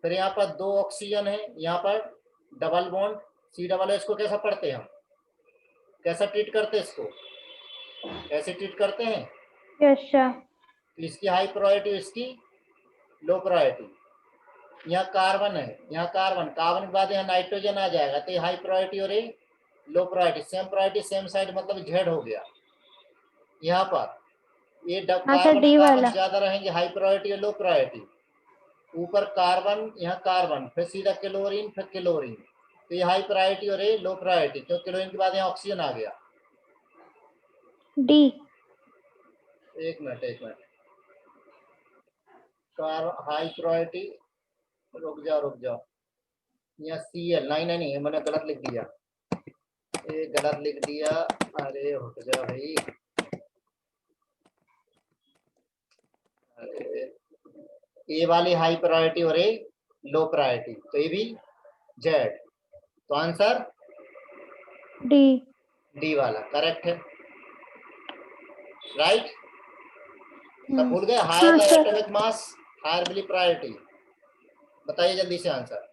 फिर यहाँ पर 2 ऑक्सीजन है, यहाँ पर double bond C double S को कैसा पढ़ते हैं हम? कैसा ट्रीट करते हैं इसको? कैसे ट्रीट करते हैं? Yes sir. इसकी हाई प्रायोरिटी, इसकी लो प्रायोरिटी। यहाँ कार्बन है, यहाँ कार्बन, कार्बन के बाद यहाँ नाइट्रोजन आ जाएगा, तो ये हाई प्रायोरिटी और ये low priority. Same priority same side मतलब जेड हो गया। यहाँ पर ये हाँ सर कार्बन डी कार्बन वाला। ज्यादा रहेंगे, हाई प्रायोरिटी और लो प्रायोरिटी। ऊपर कार्बन, यहाँ कार्बन, फिर सीधा क्लोरीन, फिर क्लोरीन, तो ये हाई प्रायोरिटी और ये लो प्रायोरिटी, क्योंकि क्लोरीन के बाद यहाँ ऑक्सीजन आ गया। डी। एक मिनट, हाई प्रायोरिटी, रुक जाओ, यहाँ सी एल, नहीं मैंने गलत लिख दिया, ये गलत लिख दिया। अरे रुक जा भाई, अरे ए वाली हाई प्रायोरिटी और ए लो प्रायोरिटी, तो ये भी जेड। तो आंसर डी। डी वाला करेक्ट है, राइट। सब भूल गए? हायर हाँ the sir. Atomic mass, higher वाली प्रायोरिटी। बताइए जल्दी से आंसर।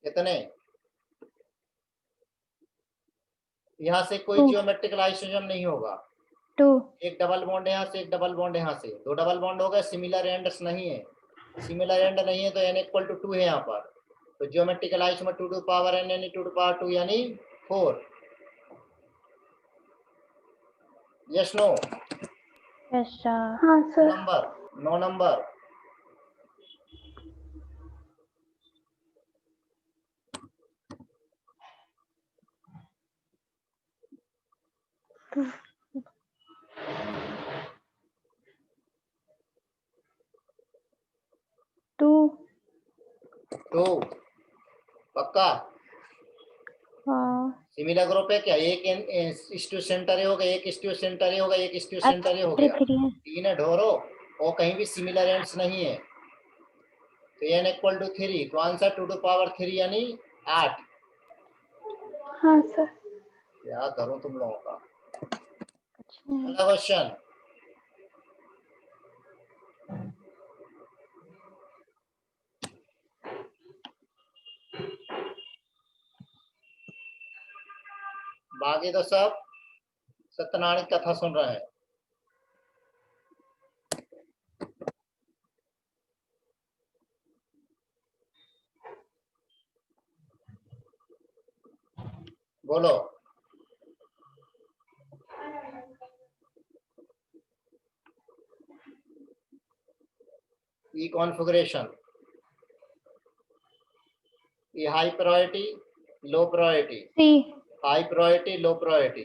कितने? यहाँ से कोई 2 जियोमेट्रिकल आइसोटोप नहीं होगा। 2 एक डबल बॉन्ड यहाँ से, एक डबल बॉन्ड यहाँ से, 2 डबल बॉन्ड हो गए, सिमिलर एंड्स नहीं है, सिमिलर एंड नहीं है, तो n इक्वल टू 2 है यहाँ पर। तो geometrical isotope 2 to power n यानी 2 टू पावर 2 यानी 4। Yes no? Yes sir. हाँ सर। Number 9 number. टू। तो पक्का हाँ सिमिलर ग्रुप है क्या? एक स्टू सेंटर होगा, एक स्टू सेंटर होगा, एक स्टू सेंटर हो गया, 3 है। 3 है ढोरो, और कहीं भी सिमिलर एंड्स नहीं है, तो n इक्वल टू 3, तो आंसर 2 टू पावर 3 यानी 8। हाँ सर। क्या करूं तुम लोगों का। अच्छा। अगला क्वेश्चन, बाकी तो सब सत्यनारायण की कथा सुन रहे हैं। बोलो। ई कॉन्फ़िगरेशन, ये high priority, low priority, C. High priority, low priority.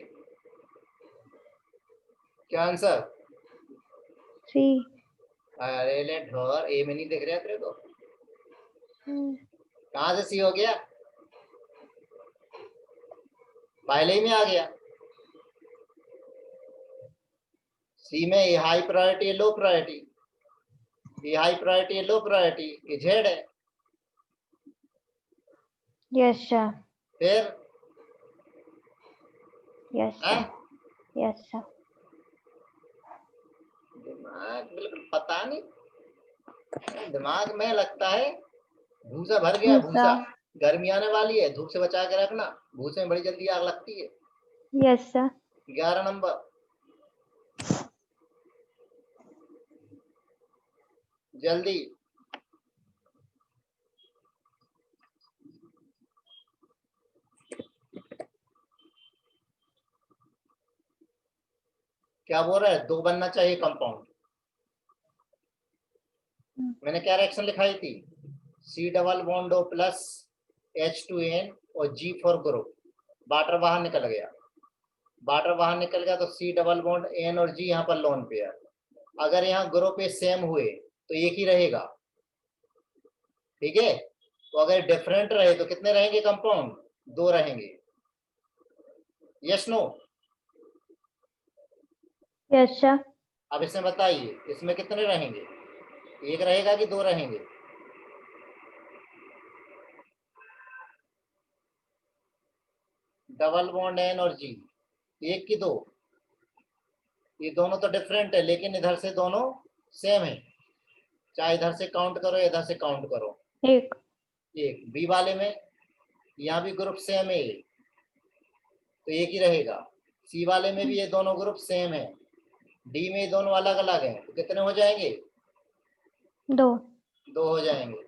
क्या आंसर? सी। अरे ले ढोर, ए में नहीं दिख रहा तेरे को? कहाँ से सी हो गया? पहले ही में आ गया। सी में ये हाई प्रायोरिटी है, लो प्रायोरिटी, ये हाई प्रायोरिटी है, लो प्रायोरिटी, ये जेड है। Yes, sir. फिर Yes, हैं? sir. Yes, sir. दिमाग बिल्कुल पता नहीं, दिमाग में लगता है भूसा भर गया, भूसा। गर्मी आने वाली है, धूप से बचा के रखना, भूसे में बड़ी जल्दी आग लगती है। Yes, sir. 11 नंबर, जल्दी। क्या बोल रहा है? 2 बनना चाहिए कंपाउंड। मैंने क्या रिएक्शन लिखाई थी? C double bond O plus H2N और G फॉर ग्रुप। वाटर बाहर निकल गया, वाटर बाहर निकल गया तो C डबल बॉन्ड N और G यहाँ पर लोन पेयर। अगर यहाँ ग्रुप ए सेम हुए तो एक ही रहेगा, ठीक है। तो अगर डिफरेंट रहे तो कितने रहेंगे कंपाउंड? 2 रहेंगे। Yes no? Yes, sir. अब इसमें बताइए, इसमें कितने रहेंगे? एक रहेगा कि 2 रहेंगे? डबल बॉन्ड N और G, एक की 2? ये दोनों तो डिफरेंट है, लेकिन इधर से दोनों सेम है, चाहे इधर से काउंट करो इधर से काउंट करो। एक बी वाले में यहाँ भी ग्रुप सेम है तो एक ही रहेगा। सी वाले में भी ये दोनों ग्रुप सेम है, डी में ये दोनों अलग अलग हैं तो कितने हो जाएंगे? 2. 2 हो जाएंगे।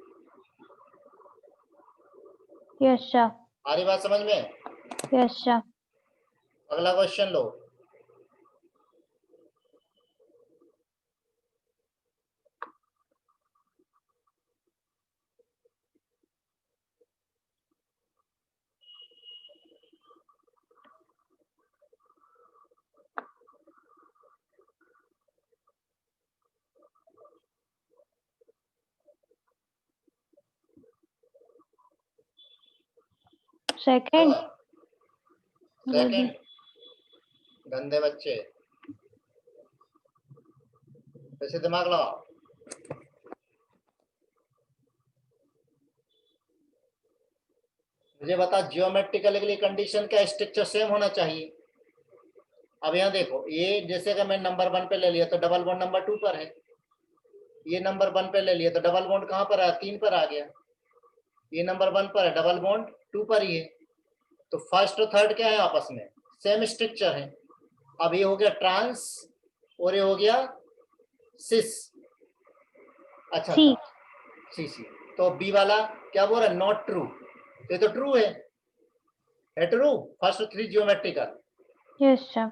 Yes, sir. आ रही बात समझ में? Yes, sir. अगला क्वेश्चन लो। Second. सेकंड, गंदे बच्चे, वैसे दिमाग लगाओ। मुझे बता, जियोमेट्रिकली कंडीशन का स्ट्रक्चर सेम होना चाहिए। अब यहाँ देखो, ये जैसे अगर मैं नंबर 1 पे ले लिया तो डबल बॉन्ड नंबर 2 पर है, ये नंबर 1 पे ले लिया तो डबल बॉन्ड कहाँ पर है? 3 पर आ गया। ये नंबर 1 पर है, डबल बॉन्ड 2 पर ही है, तो फर्स्ट और थर्ड क्या है? आपस में सेम स्ट्रक्चर है। अब ये हो गया ट्रांस और ये हो गया सिस। अच्छा सी. सी सी। तो बी वाला क्या बोल रहा है? Not true. ये तो ट्रू है ट्रू। फर्स्ट और 3 जियोमेट्रिकल Yes, sir.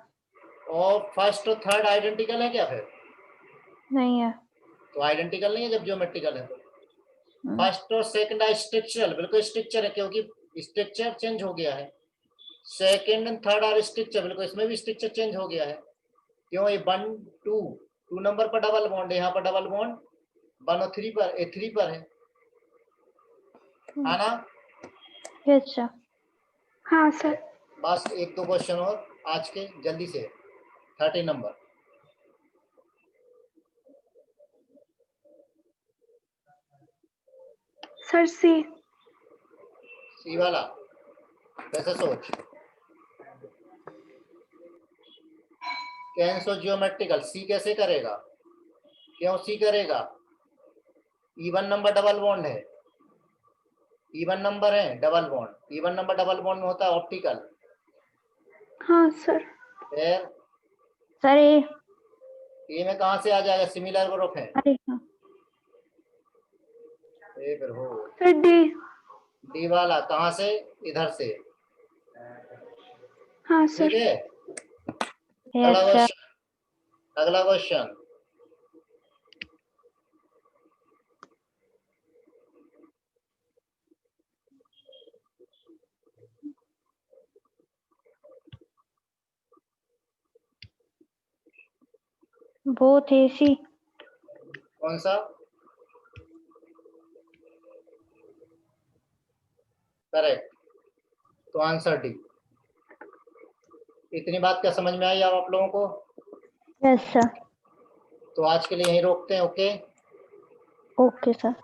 और फर्स्ट और थर्ड आइडेंटिकल है क्या? फिर नहीं है. तो आइडेंटिकल नहीं है जब जियोमेट्रिकल है तो। फर्स्ट और सेकंड स्ट्रक्चरल, बिल्कुल स्ट्रक्चर है क्योंकि स्ट्रक्चर चेंज हो गया है। Second and third are structure, बिल्कुल इसमें भी स्ट्रक्चर चेंज हो गया है। क्यों? ये 1 2 नंबर पर डबल बॉन्ड है, यहाँ पर डबल बॉन्ड 1 और 3 पर, 3 पर है ना? Yes, sir. हाँ सर। बस 1-2 क्वेश्चन और आज के, जल्दी से। 30 नंबर। सर सी। सी वाला कैसे सोच? कैन सो जियोमेट्रिकल सी कैसे करेगा? क्यों सी करेगा? इवन नंबर डबल बॉन्ड है, इवन नंबर है double bond, even number double bond में होता है ऑप्टिकल। हाँ सर। फिर सर ए में कहाँ से आ जाएगा? सिमिलर ग्रुप है। अरे हाँ. फिर हो सर डी। डी वाला कहाँ से? इधर से। हाँ ठीक सर। है। Yes, sir. अगला क्वेश्चन। Both AC. कौन सा? करेक्ट, तो आंसर डी। इतनी बात क्या समझ में आई अब आप लोगों को? Yes sir. तो आज के लिए यहीं रोकते हैं। Okay okay sir.